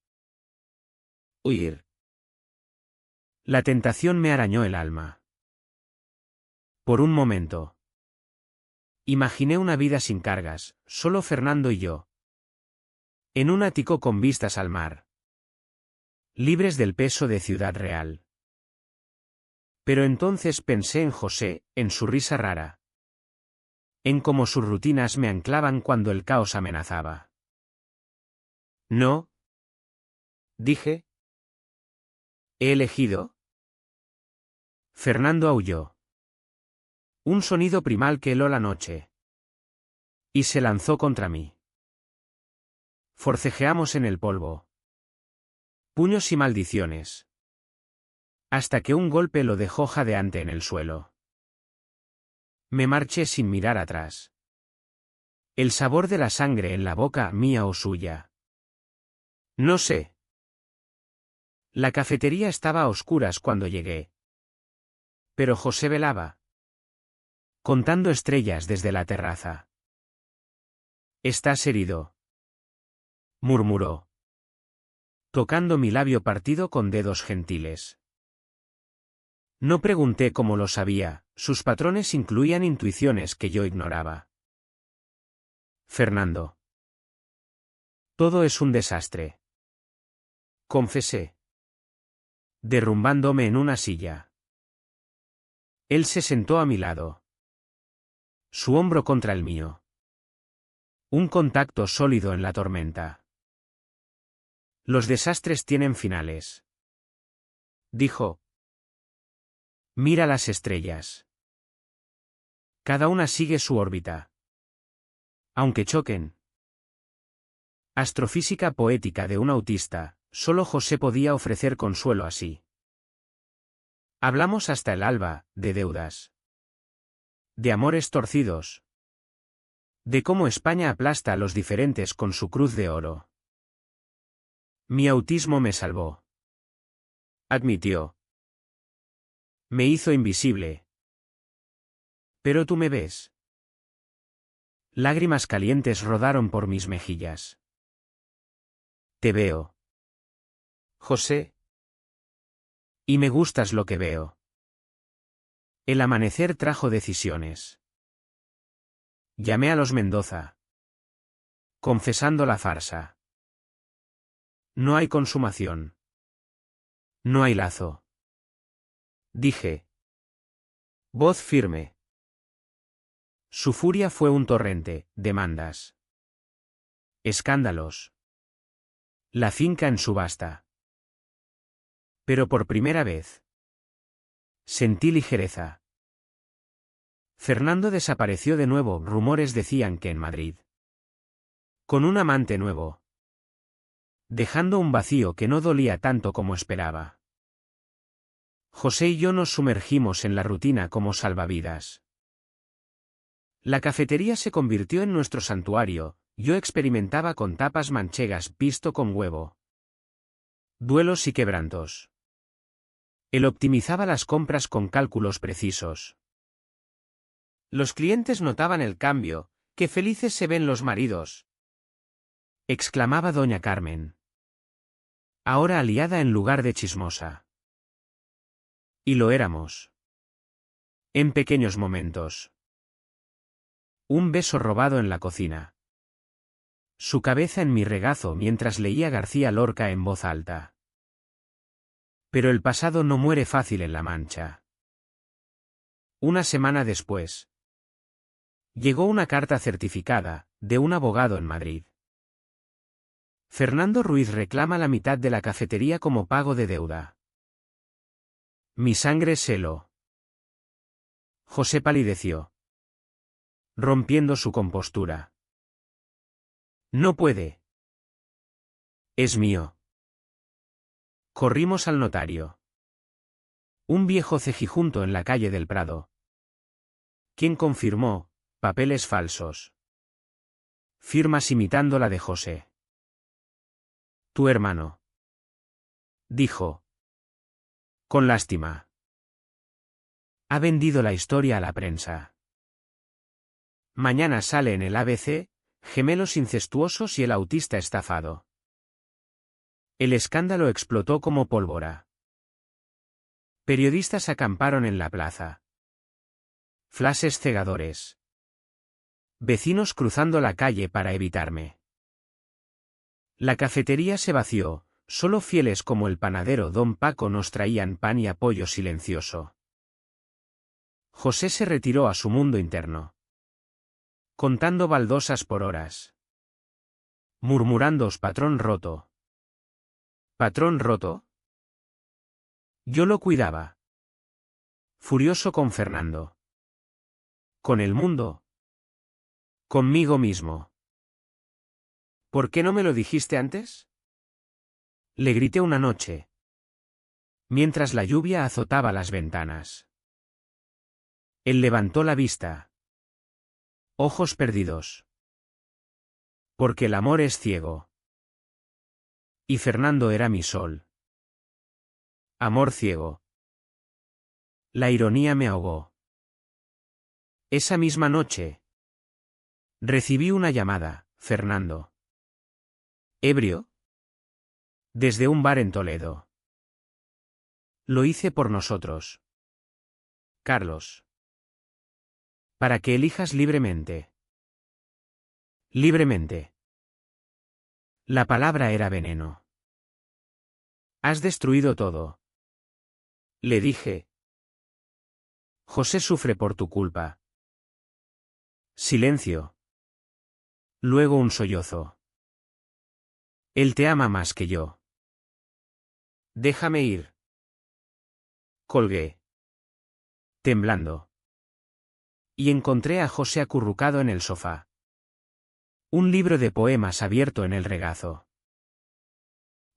Huir. La tentación me arañó el alma. Por un momento. Imaginé una vida sin cargas, solo Fernando y yo. En un ático con vistas al mar. Libres del peso de Ciudad Real. Pero entonces pensé en José, en su risa rara. En cómo sus rutinas me anclaban cuando el caos amenazaba. No. Dije. ¿He elegido? Fernando aulló. Un sonido primal que heló la noche. Y se lanzó contra mí. Forcejeamos en el polvo. Puños y maldiciones. Hasta que un golpe lo dejó jadeante en el suelo. Me marché sin mirar atrás. El sabor de la sangre en la boca mía o suya. No sé. La cafetería estaba a oscuras cuando llegué. Pero José velaba. Contando estrellas desde la terraza. ¿Estás herido?, murmuró. Tocando mi labio partido con dedos gentiles. No pregunté cómo lo sabía, sus patrones incluían intuiciones que yo ignoraba. Fernando. Todo es un desastre. Confesé. Derrumbándome en una silla. Él se sentó a mi lado. Su hombro contra el mío. Un contacto sólido en la tormenta. Los desastres tienen finales. Dijo. Mira las estrellas. Cada una sigue su órbita. Aunque choquen. Astrofísica poética de un autista, solo José podía ofrecer consuelo así. Hablamos hasta el alba, de deudas. De amores torcidos. De cómo España aplasta a los diferentes con su cruz de oro. Mi autismo me salvó. Admitió. Me hizo invisible. Pero tú me ves. Lágrimas calientes rodaron por mis mejillas. Te veo. José. Y me gustas lo que veo. El amanecer trajo decisiones. Llamé a los Mendoza. Confesando la farsa. No hay consumación. No hay lazo. Dije. Voz firme. Su furia fue un torrente, demandas. Escándalos. La finca en subasta. Pero por primera vez. Sentí ligereza. Fernando desapareció de nuevo. Rumores decían que en Madrid. Con un amante nuevo. Dejando un vacío que no dolía tanto como esperaba. José y yo nos sumergimos en la rutina como salvavidas. La cafetería se convirtió en nuestro santuario. Yo experimentaba con tapas manchegas, pisto con huevo. Duelos y quebrantos. Él optimizaba las compras con cálculos precisos. Los clientes notaban el cambio. ¡Qué felices se ven los maridos!, exclamaba doña Carmen. Ahora aliada en lugar de chismosa. Y lo éramos. En pequeños momentos. Un beso robado en la cocina. Su cabeza en mi regazo mientras leía García Lorca en voz alta. Pero el pasado no muere fácil en La Mancha. Una semana después. Llegó una carta certificada, de un abogado en Madrid. Fernando Ruiz reclama la mitad de la cafetería como pago de deuda. Mi sangre se heló. José palideció. Rompiendo su compostura. No puede. Es mío. Corrimos al notario. Un viejo cejijunto en la calle del Prado. Quien confirmó, papeles falsos. Firmas imitando la de José. Tu hermano. Dijo. Con lástima. Ha vendido la historia a la prensa. Mañana sale en el ABC, gemelos incestuosos y el autista estafado. El escándalo explotó como pólvora. Periodistas acamparon en la plaza. Flashes cegadores. Vecinos cruzando la calle para evitarme. La cafetería se vació, solo fieles como el panadero don Paco nos traían pan y apoyo silencioso. José se retiró a su mundo interno. Contando baldosas por horas. Murmurándoos patrón roto. ¿Patrón roto? Yo lo cuidaba. Furioso con Fernando. Con el mundo. Conmigo mismo. ¿Por qué no me lo dijiste antes? Le grité una noche. Mientras la lluvia azotaba las ventanas. Él levantó la vista. Ojos perdidos. Porque el amor es ciego. Y Fernando era mi sol. Amor ciego. La ironía me ahogó. Esa misma noche. Recibí una llamada, Fernando. ¿Ebrio? Desde un bar en Toledo. Lo hice por nosotros. Carlos. Para que elijas libremente. Libremente. La palabra era veneno. Has destruido todo. Le dije. José sufre por tu culpa. Silencio. Luego un sollozo. Él te ama más que yo. Déjame ir. Colgué. Temblando. Y encontré a José acurrucado en el sofá. Un libro de poemas abierto en el regazo.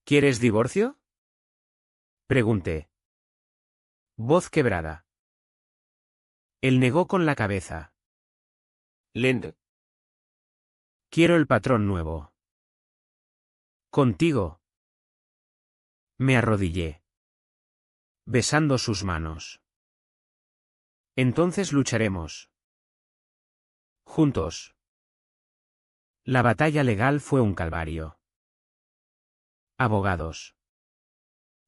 ¿Quieres divorcio? Pregunté. Voz quebrada. Él negó con la cabeza. Lend. Quiero el patrón nuevo. Contigo. Me arrodillé. Besando sus manos. Entonces lucharemos. Juntos. La batalla legal fue un calvario. Abogados.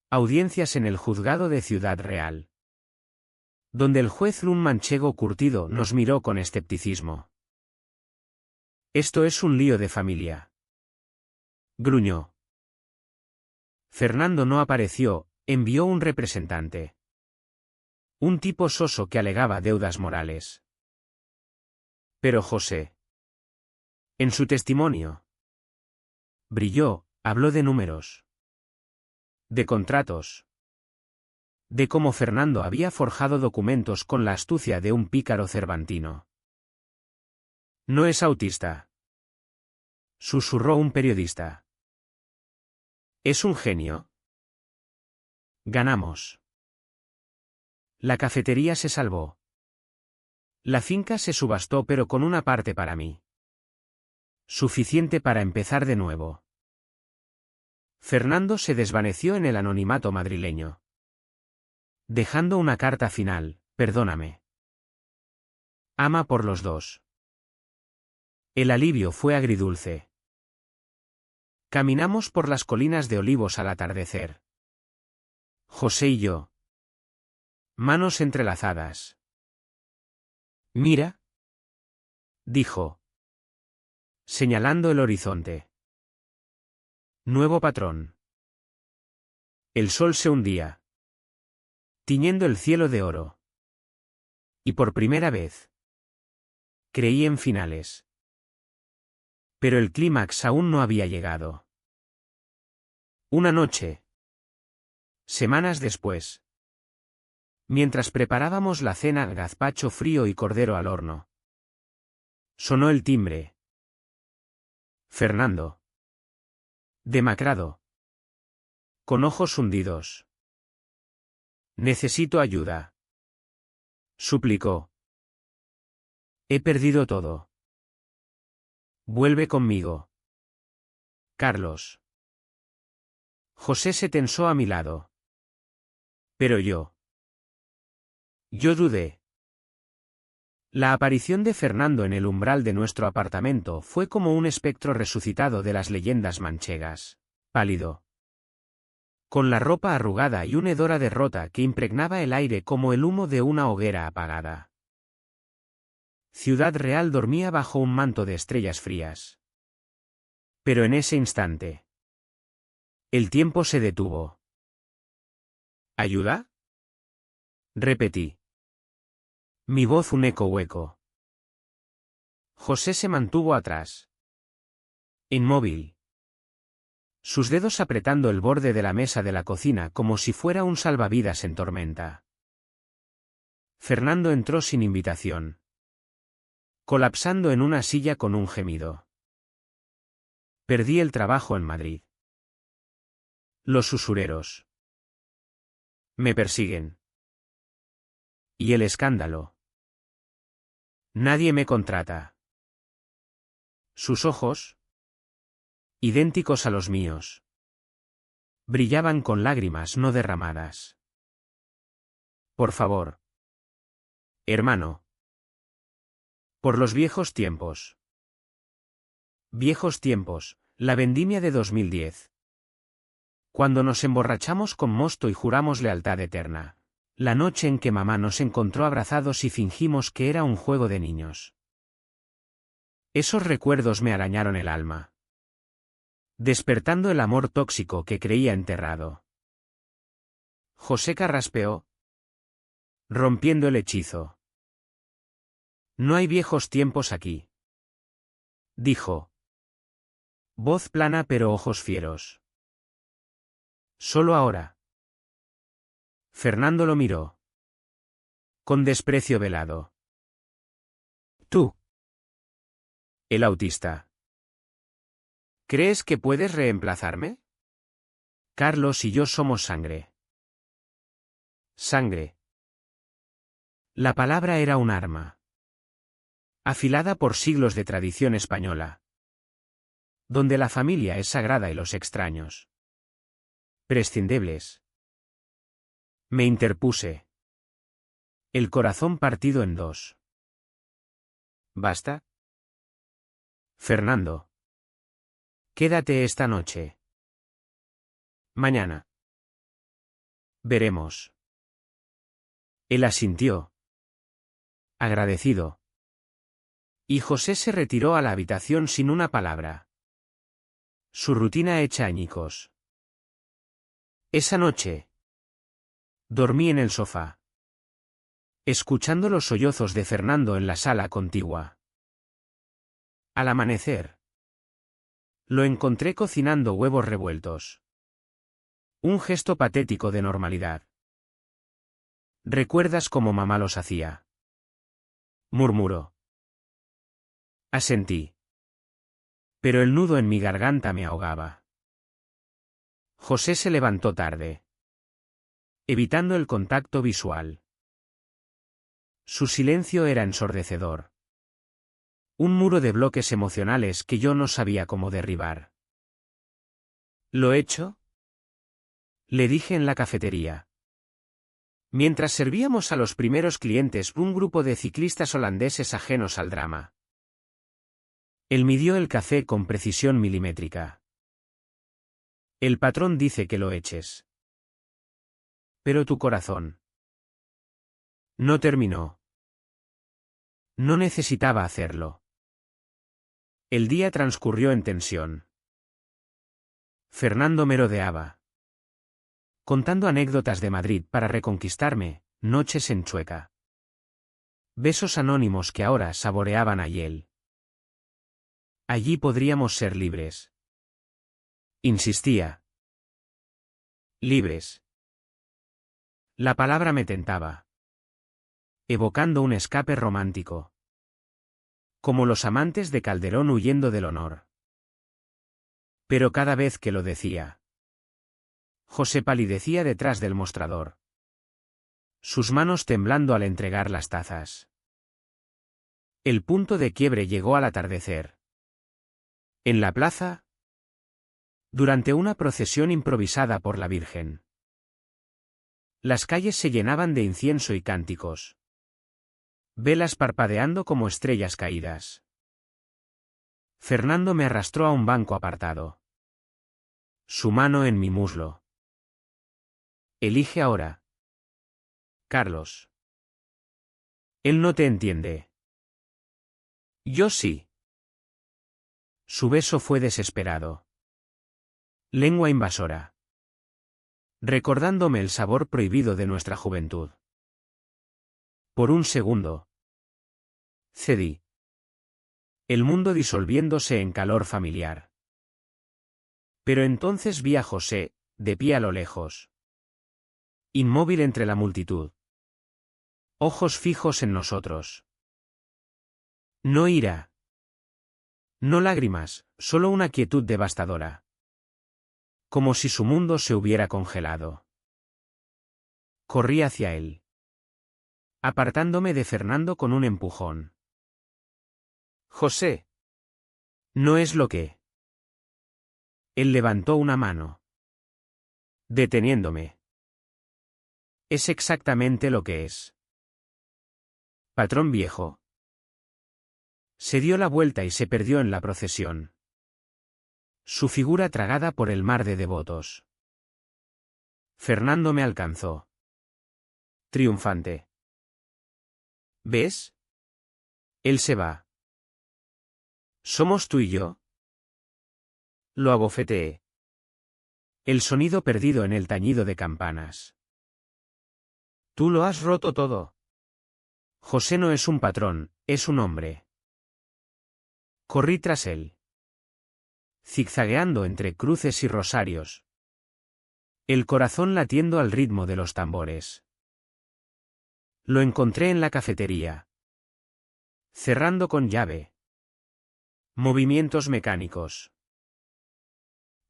Audiencias en el juzgado de Ciudad Real. Donde el juez un manchego curtido nos miró con escepticismo. Esto es un lío de familia. Gruñó. Fernando no apareció, envió un representante. Un tipo soso que alegaba deudas morales. Pero José. En su testimonio. Brilló, habló de números. De contratos. de cómo Fernando había forjado documentos con la astucia de un pícaro cervantino. «No es autista», susurró un periodista. «Es un genio». Ganamos. La cafetería se salvó. La finca se subastó, pero con una parte para mí. Suficiente para empezar de nuevo. Fernando se desvaneció en el anonimato madrileño, dejando una carta final: «Perdóname. Ama por los dos». El alivio fue agridulce. Caminamos por las colinas de olivos al atardecer. José y yo. Manos entrelazadas. «Mira», dijo, señalando el horizonte. Nuevo patrón. El sol se hundía, tiñendo el cielo de oro. Y por primera vez creí en finales. Pero el clímax aún no había llegado. Una noche, semanas después, mientras preparábamos la cena, gazpacho frío y cordero al horno, sonó el timbre. Fernando, demacrado, con ojos hundidos. «Necesito ayuda», suplicó. «He perdido todo. Vuelve conmigo, Carlos». José se tensó a mi lado. Pero yo dudé. La aparición de Fernando en el umbral de nuestro apartamento fue como un espectro resucitado de las leyendas manchegas, pálido, con la ropa arrugada y un hedor a derrota que impregnaba el aire como el humo de una hoguera apagada. Ciudad Real dormía bajo un manto de estrellas frías. Pero en ese instante, el tiempo se detuvo. «¿Ayuda?», repetí. Mi voz un eco hueco. José se mantuvo atrás, inmóvil, sus dedos apretando el borde de la mesa de la cocina como si fuera un salvavidas en tormenta. Fernando entró sin invitación, colapsando en una silla con un gemido. «Perdí el trabajo en Madrid. Los usureros me persiguen. Y el escándalo. Nadie me contrata». Sus ojos, idénticos a los míos, brillaban con lágrimas no derramadas. «Por favor, hermano. Por los viejos tiempos». Viejos tiempos, la vendimia de 2010. Cuando nos emborrachamos con mosto y juramos lealtad eterna. La noche en que mamá nos encontró abrazados y fingimos que era un juego de niños. Esos recuerdos me arañaron el alma, despertando el amor tóxico que creía enterrado. José carraspeó, rompiendo el hechizo. «No hay viejos tiempos aquí», dijo. Voz plana pero ojos fieros. «Solo ahora». Fernando lo miró, con desprecio velado. «¿Tú, el autista, crees que puedes reemplazarme? Carlos y yo somos sangre». Sangre. La palabra era un arma, afilada por siglos de tradición española, donde la familia es sagrada y los extraños prescindibles. Me interpuse, el corazón partido en dos. «¿Basta? Fernando. Quédate esta noche. Mañana veremos». Él asintió, agradecido. Y José se retiró a la habitación sin una palabra. Su rutina hecha añicos. Esa noche dormí en el sofá, escuchando los sollozos de Fernando en la sala contigua. Al amanecer, lo encontré cocinando huevos revueltos. Un gesto patético de normalidad. ¿Recuerdas cómo mamá los hacía? Murmuró. Asentí. Pero el nudo en mi garganta me ahogaba. José se levantó tarde, evitando el contacto visual. Su silencio era ensordecedor. Un muro de bloques emocionales que yo no sabía cómo derribar. ¿Lo hecho? Le dije en la cafetería. Mientras servíamos a los primeros clientes, un grupo de ciclistas holandeses ajenos al drama. Él midió el café con precisión milimétrica. El patrón dice que lo eches. Pero tu corazón. No terminó. No necesitaba hacerlo. El día transcurrió en tensión. Fernando me rodeaba, contando anécdotas de Madrid para reconquistarme, noches en Chueca. Besos anónimos que ahora saboreaban a hiel. Allí podríamos ser libres. Insistía. Libres. La palabra me tentaba, evocando un escape romántico. Como los amantes de Calderón huyendo del honor. Pero cada vez que lo decía, José palidecía detrás del mostrador, sus manos temblando al entregar las tazas. El punto de quiebre llegó al atardecer. En la plaza, durante una procesión improvisada por la Virgen. Las calles se llenaban de incienso y cánticos. Velas parpadeando como estrellas caídas. Fernando me arrastró a un banco apartado. Su mano en mi muslo. Elige ahora. Carlos. Él no te entiende. Yo sí. Su beso fue desesperado. Lengua invasora. Recordándome el sabor prohibido de nuestra juventud. Por un segundo. Cedí. El mundo disolviéndose en calor familiar. Pero entonces vi a José, de pie a lo lejos. Inmóvil entre la multitud. Ojos fijos en nosotros. No ira. No lágrimas, solo una quietud devastadora. Como si su mundo se hubiera congelado. Corrí hacia él, apartándome de Fernando con un empujón. José. No es lo que. Él levantó una mano, deteniéndome. Es exactamente lo que es. Patrón viejo. Se dio la vuelta y se perdió en la procesión. Su figura tragada por el mar de devotos. Fernando me alcanzó. Triunfante. ¿Ves? Él se va. ¿Somos tú y yo? Lo abofeteé. El sonido perdido en el tañido de campanas. Tú lo has roto todo. José no es un patrón, es un hombre. Corrí tras él, zigzagueando entre cruces y rosarios. El corazón latiendo al ritmo de los tambores. Lo encontré en la cafetería. Cerrando con llave. Movimientos mecánicos.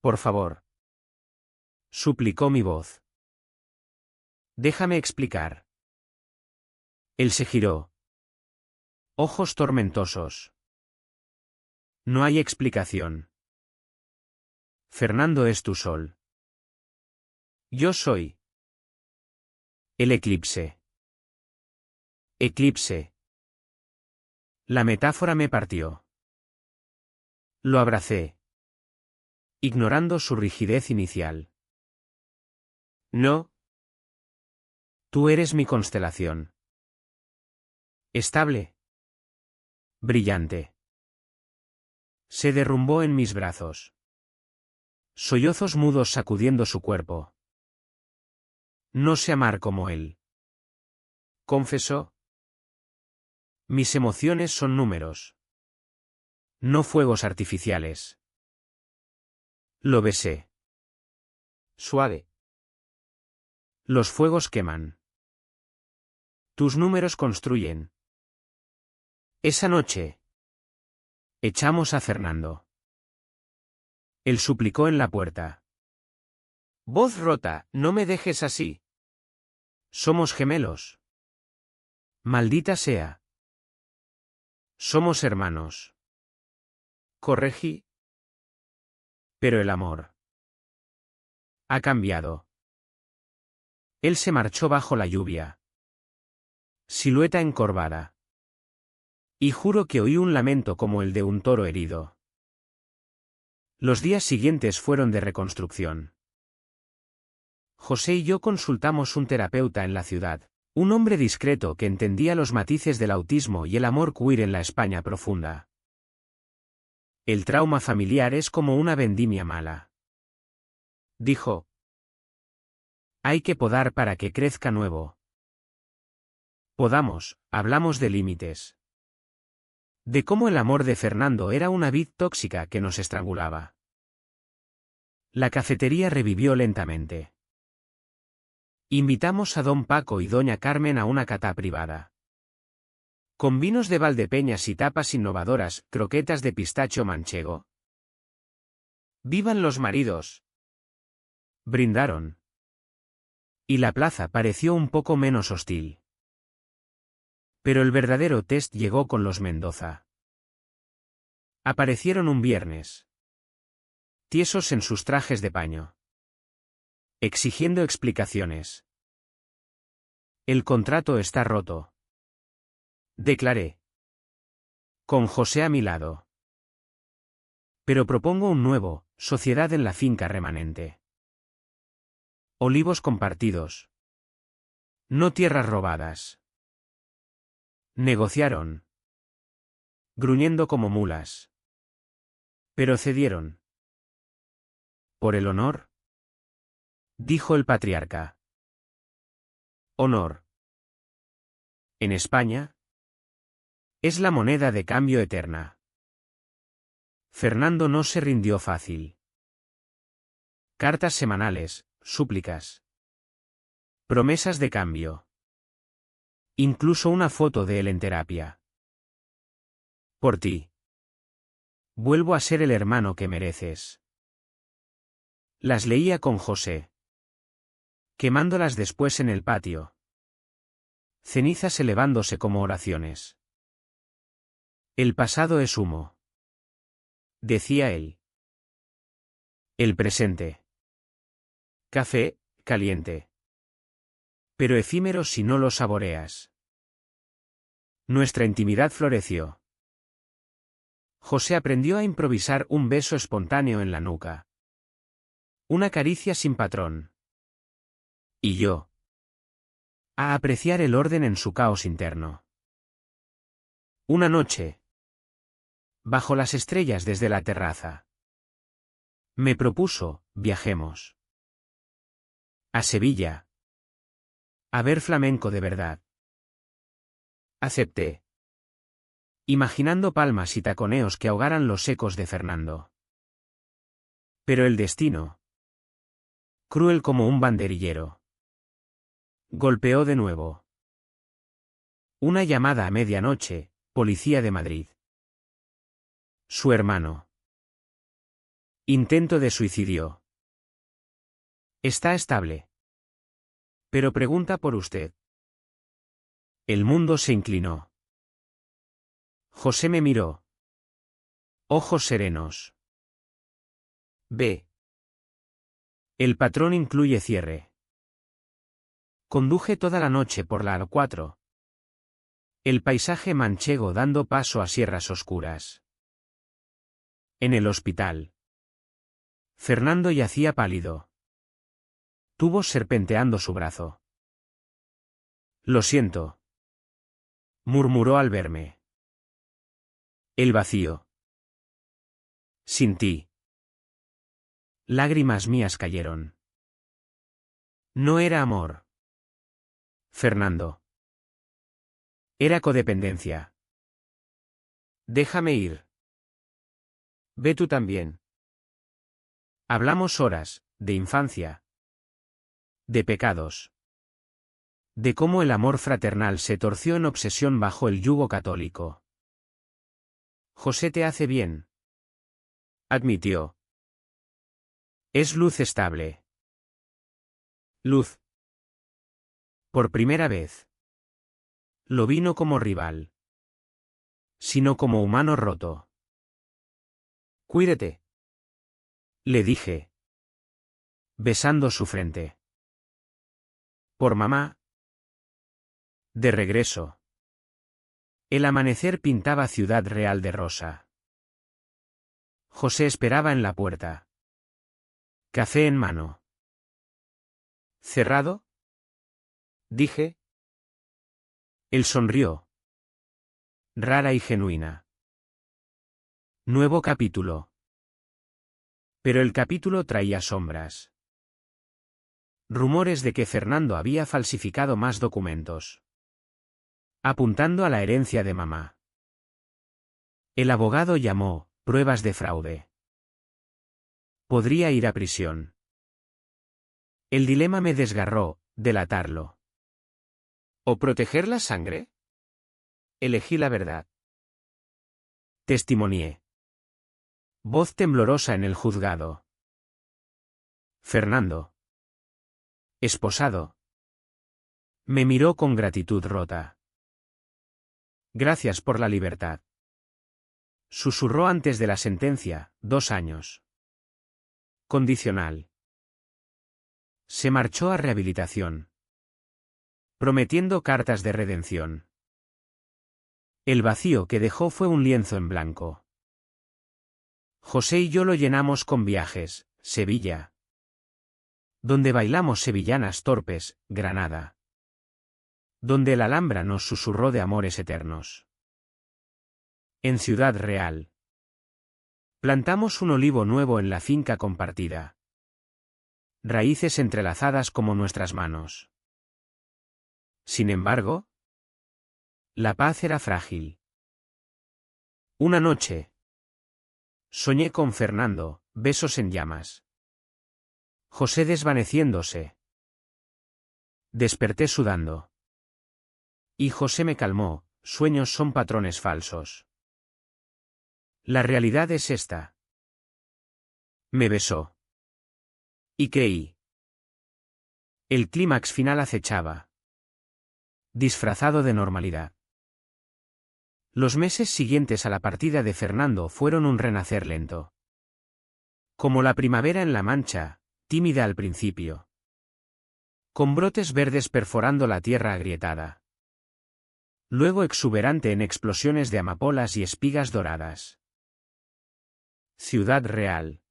Por favor. Suplicó mi voz. Déjame explicar. Él se giró. Ojos tormentosos. No hay explicación. Fernando es tu sol. Yo soy. El eclipse. Eclipse. La metáfora me partió. Lo abracé, ignorando su rigidez inicial. No. Tú eres mi constelación. Estable. Brillante. Se derrumbó en mis brazos. Sollozos mudos sacudiendo su cuerpo. No sé amar como él. Confesó. Mis emociones son números. No fuegos artificiales. Lo besé. Suave. Los fuegos queman. Tus números construyen. Esa noche. Echamos a Fernando. Él suplicó en la puerta. Voz rota, no me dejes así. Somos gemelos. Maldita sea. Somos hermanos. Corregí. Pero el amor ha cambiado. Él se marchó bajo la lluvia. Silueta encorvada. Y juro que oí un lamento como el de un toro herido. Los días siguientes fueron de reconstrucción. José y yo consultamos un terapeuta en la ciudad, un hombre discreto que entendía los matices del autismo y el amor queer en la España profunda. El trauma familiar es como una vendimia mala. Dijo. Hay que podar para que crezca nuevo. Podamos, hablamos de límites. De cómo el amor de Fernando era una vid tóxica que nos estrangulaba. La cafetería revivió lentamente. Invitamos a don Paco y doña Carmen a una cata privada. Con vinos de Valdepeñas y tapas innovadoras, croquetas de pistacho manchego. ¡Vivan los maridos! Brindaron. Y la plaza pareció un poco menos hostil. Pero el verdadero test llegó con los Mendoza. Aparecieron un viernes. Tiesos en sus trajes de paño. Exigiendo explicaciones. El contrato está roto. Declaré. Con José a mi lado. Pero propongo un nuevo, sociedad en la finca remanente. Olivos compartidos. No tierras robadas. Negociaron. Gruñendo como mulas. Pero cedieron. ¿Por el honor? Dijo el patriarca. Honor. En España. Es la moneda de cambio eterna. Fernando no se rindió fácil. Cartas semanales, súplicas. Promesas de cambio. Incluso una foto de él en terapia. Por ti. Vuelvo a ser el hermano que mereces. Las leía con José. Quemándolas después en el patio. Cenizas elevándose como oraciones. El pasado es humo. Decía él. El presente. Café, caliente. Pero efímero si no lo saboreas. Nuestra intimidad floreció. José aprendió a improvisar un beso espontáneo en la nuca. Una caricia sin patrón. Y yo. A apreciar el orden en su caos interno. Una noche. Bajo las estrellas desde la terraza. Me propuso, viajemos. A Sevilla. A ver flamenco de verdad. Acepté. Imaginando palmas y taconeos que ahogaran los ecos de Fernando. Pero el destino. Cruel como un banderillero. Golpeó de nuevo. Una llamada a medianoche, Policía de Madrid. Su hermano. Intento de suicidio. Está estable. Pero pregunta por usted. El mundo se inclinó. José me miró. Ojos serenos. B. El patrón incluye cierre. Conduje toda la noche por la A4. El paisaje manchego dando paso a sierras oscuras. En el hospital. Fernando yacía pálido. Tubos serpenteando su brazo. Lo siento. Murmuró al verme. El vacío. Sin ti. Lágrimas mías cayeron. No era amor. Fernando. Era codependencia. Déjame ir. Ve tú también. Hablamos horas, de infancia. De pecados. De cómo el amor fraternal se torció en obsesión bajo el yugo católico. José te hace bien, admitió. Es luz estable. Luz. Por primera vez. Lo vi no como rival, sino como humano roto. Cuídate, le dije, besando su frente. Por mamá. De regreso. El amanecer pintaba Ciudad Real de rosa. José esperaba en la puerta. Café en mano. ¿Cerrado?, dije. Él sonrió. Rara y genuina. Nuevo capítulo. Pero el capítulo traía sombras. Rumores de que Fernando había falsificado más documentos, apuntando a la herencia de mamá. El abogado llamó pruebas de fraude. Podría ir a prisión. El dilema me desgarró, delatarlo. ¿O proteger la sangre? Elegí la verdad. Testimonié. Voz temblorosa en el juzgado. Fernando, esposado, me miró con gratitud rota. Gracias por la libertad. Susurró antes de la sentencia, 2 años. Condicional. Se marchó a rehabilitación, prometiendo cartas de redención. El vacío que dejó fue un lienzo en blanco. José y yo lo llenamos con viajes, Sevilla, donde bailamos sevillanas torpes, Granada, donde el Alhambra nos susurró de amores eternos. En Ciudad Real. Plantamos un olivo nuevo en la finca compartida. Raíces entrelazadas como nuestras manos. Sin embargo, la paz era frágil. Una noche, soñé con Fernando, besos en llamas. José desvaneciéndose. Desperté sudando. Y José me calmó, sueños son patrones falsos. La realidad es esta. Me besó. Y creí. El clímax final acechaba, disfrazado de normalidad. Los meses siguientes a la partida de Fernando fueron un renacer lento. Como la primavera en La Mancha, tímida al principio, con brotes verdes perforando la tierra agrietada. Luego exuberante en explosiones de amapolas y espigas doradas. Ciudad Real.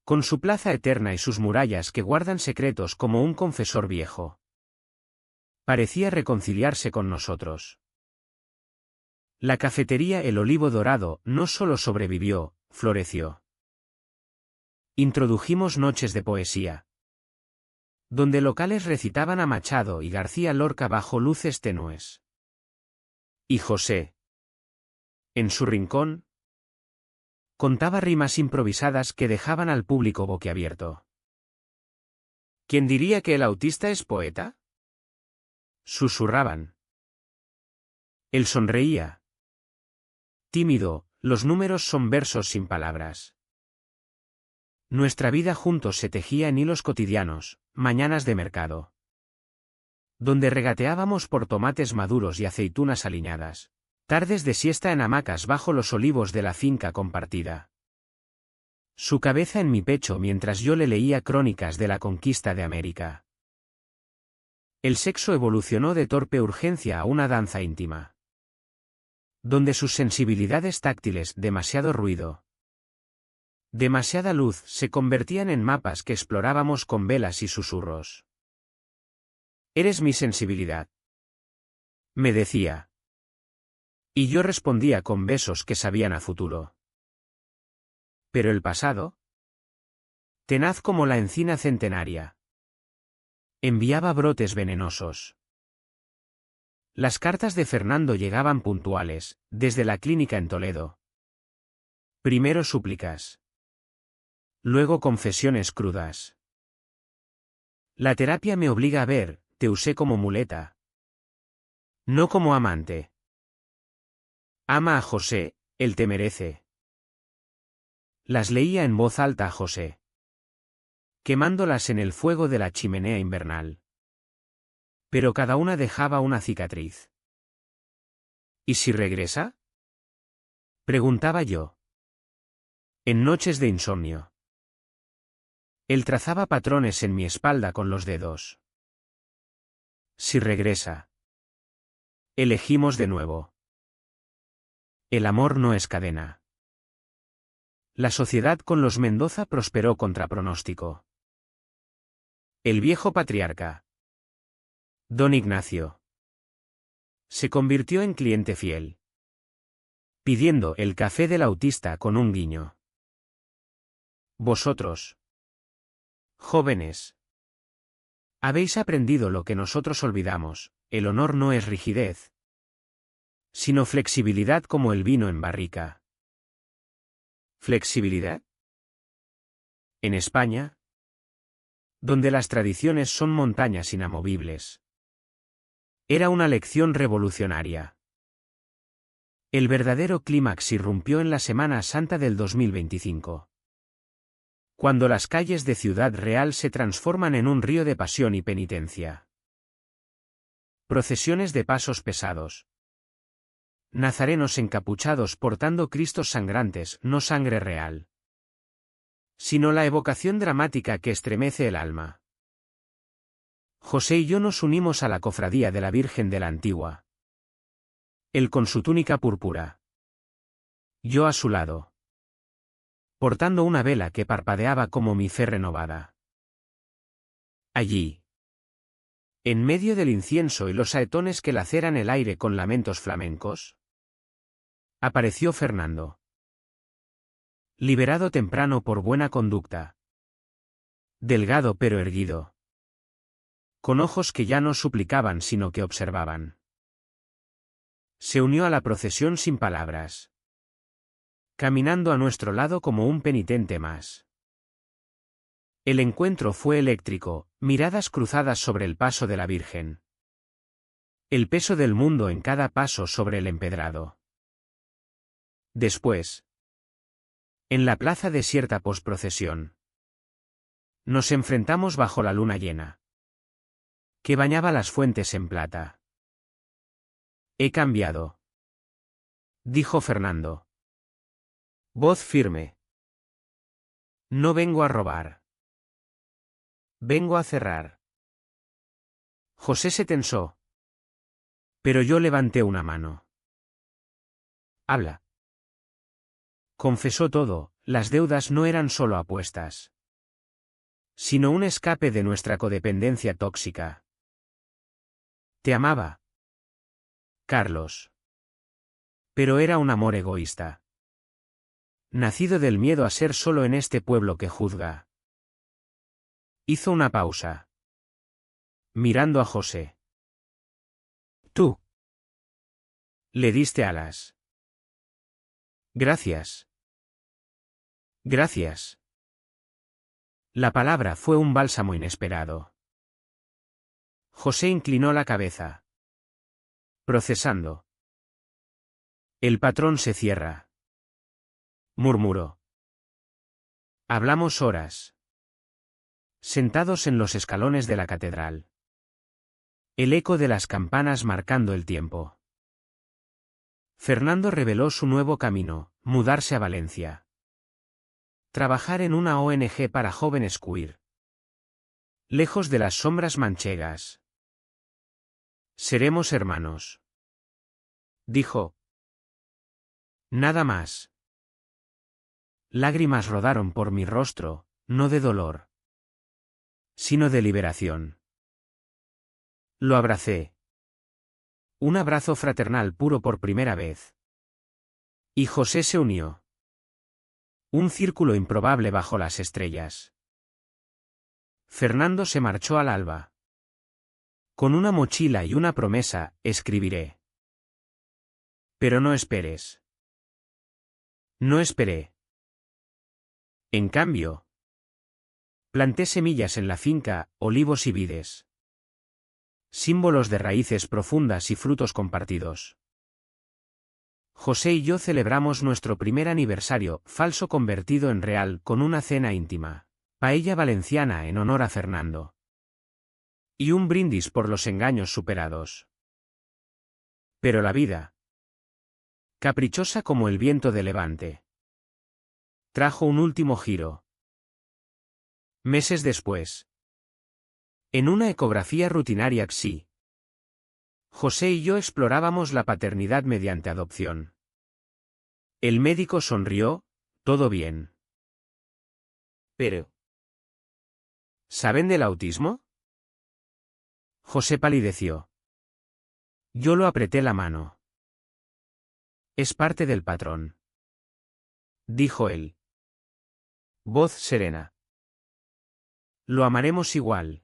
Con su plaza eterna y sus murallas que guardan secretos como un confesor viejo. Parecía reconciliarse con nosotros. La cafetería El Olivo Dorado no solo sobrevivió, floreció. Introdujimos noches de poesía, donde locales recitaban a Machado y García Lorca bajo luces tenues. Y José, en su rincón, contaba rimas improvisadas que dejaban al público boquiabierto. ¿Quién diría que el autista es poeta?, susurraban. Él sonreía. Tímido, los números son versos sin palabras. Nuestra vida juntos se tejía en hilos cotidianos, mañanas de mercado, donde regateábamos por tomates maduros y aceitunas aliñadas, tardes de siesta en hamacas bajo los olivos de la finca compartida. Su cabeza en mi pecho mientras yo le leía crónicas de la conquista de América. El sexo evolucionó de torpe urgencia a una danza íntima, donde sus sensibilidades táctiles, demasiado ruido, demasiada luz, se convertían en mapas que explorábamos con velas y susurros. Eres mi sensibilidad, me decía. Y yo respondía con besos que sabían a futuro. Pero el pasado, tenaz como la encina centenaria, enviaba brotes venenosos. Las cartas de Fernando llegaban puntuales, desde la clínica en Toledo. Primero súplicas. Luego confesiones crudas. La terapia me obliga a ver, te usé como muleta. No como amante. Ama a José, él te merece. Las leía en voz alta a José, quemándolas en el fuego de la chimenea invernal. Pero cada una dejaba una cicatriz. ¿Y si regresa? Preguntaba yo. En noches de insomnio. Él trazaba patrones en mi espalda con los dedos. Si regresa. Elegimos de nuevo. El amor no es cadena. La sociedad con los Mendoza prosperó contra pronóstico. El viejo patriarca, don Ignacio, se convirtió en cliente fiel, pidiendo el café del autista con un guiño. Vosotros, jóvenes, habéis aprendido lo que nosotros olvidamos: el honor no es rigidez, sino flexibilidad como el vino en barrica. ¿Flexibilidad? En España, donde las tradiciones son montañas inamovibles. Era una lección revolucionaria. El verdadero clímax irrumpió en la Semana Santa del 2025. Cuando las calles de Ciudad Real se transforman en un río de pasión y penitencia. Procesiones de pasos pesados. Nazarenos encapuchados portando cristos sangrantes, no sangre real, sino la evocación dramática que estremece el alma. José y yo nos unimos a la cofradía de la Virgen de la Antigua. Él con su túnica púrpura. Yo a su lado, portando una vela que parpadeaba como mi fe renovada. Allí, en medio del incienso y los saetones que laceran el aire con lamentos flamencos, apareció Fernando. Liberado temprano por buena conducta. Delgado pero erguido. Con ojos que ya no suplicaban sino que observaban. Se unió a la procesión sin palabras, caminando a nuestro lado como un penitente más. El encuentro fue eléctrico, miradas cruzadas sobre el paso de la Virgen. El peso del mundo en cada paso sobre el empedrado. Después, en la plaza desierta posprocesión, nos enfrentamos bajo la luna llena, que bañaba las fuentes en plata. He cambiado, dijo Fernando. Voz firme. No vengo a robar. Vengo a cerrar. José se tensó. Pero yo levanté una mano. Habla. Confesó todo: las deudas no eran solo apuestas, sino un escape de nuestra codependencia tóxica. Te amaba, Carlos. Pero era un amor egoísta, nacido del miedo a ser solo en este pueblo que juzga. Hizo una pausa, mirando a José. Tú le diste alas. Gracias. Gracias. La palabra fue un bálsamo inesperado. José inclinó la cabeza, procesando. El patrón se cierra, murmuró. Hablamos horas, sentados en los escalones de la catedral. El eco de las campanas marcando el tiempo. Fernando reveló su nuevo camino: mudarse a Valencia. Trabajar en una ONG para jóvenes queer. Lejos de las sombras manchegas. Seremos hermanos, dijo. Nada más. Lágrimas rodaron por mi rostro, no de dolor, sino de liberación. Lo abracé. Un abrazo fraternal puro por primera vez. Y José se unió. Un círculo improbable bajo las estrellas. Fernando se marchó al alba. Con una mochila y una promesa: escribiré. Pero no esperes. No esperé. En cambio, planté semillas en la finca, olivos y vides. símbolos de raíces profundas y frutos compartidos. José y yo celebramos nuestro primer aniversario, falso convertido en real, con una cena íntima. Paella valenciana en honor a Fernando. Y un brindis por los engaños superados. Pero la vida, caprichosa como el viento de levante, trajo un último giro. Meses después, en una ecografía rutinaria XI, José y yo explorábamos la paternidad mediante adopción. El médico sonrió, todo bien. Pero, ¿saben del autismo? José palideció. Yo lo apreté la mano. Es parte del patrón, dijo él. Voz serena. Lo amaremos igual.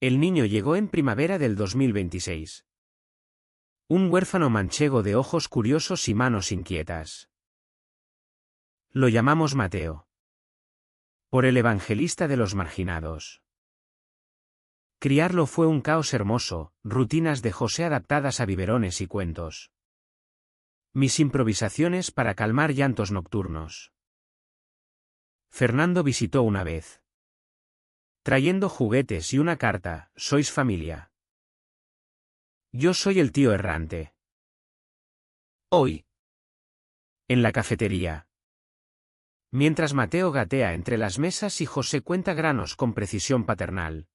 El niño llegó en primavera del 2026. Un huérfano manchego de ojos curiosos y manos inquietas. Lo llamamos Mateo. Por el evangelista de los marginados. Criarlo fue un caos hermoso, rutinas de José adaptadas a biberones y cuentos. Mis improvisaciones para calmar llantos nocturnos. Fernando visitó una vez. Trayendo juguetes y una carta, sois familia. Yo soy el tío errante. Hoy. En la cafetería. Mientras Mateo gatea entre las mesas y José cuenta granos con precisión paternal.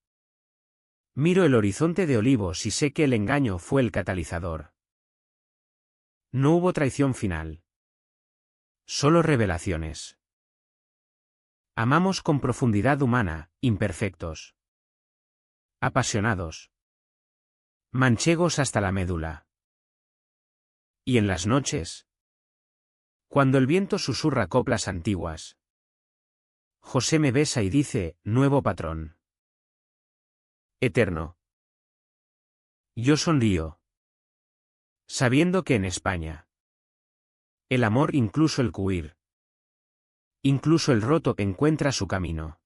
Miro el horizonte de olivos y sé que el engaño fue el catalizador. No hubo traición final. Solo revelaciones. Amamos con profundidad humana, imperfectos. Apasionados. Manchegos hasta la médula. Y en las noches, cuando el viento susurra coplas antiguas, José me besa y dice, nuevo patrón. Eterno. Yo sonrío, sabiendo que en España, el amor, incluso el queer, incluso el roto, encuentra su camino.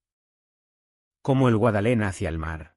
Como el Guadalena hacia el mar.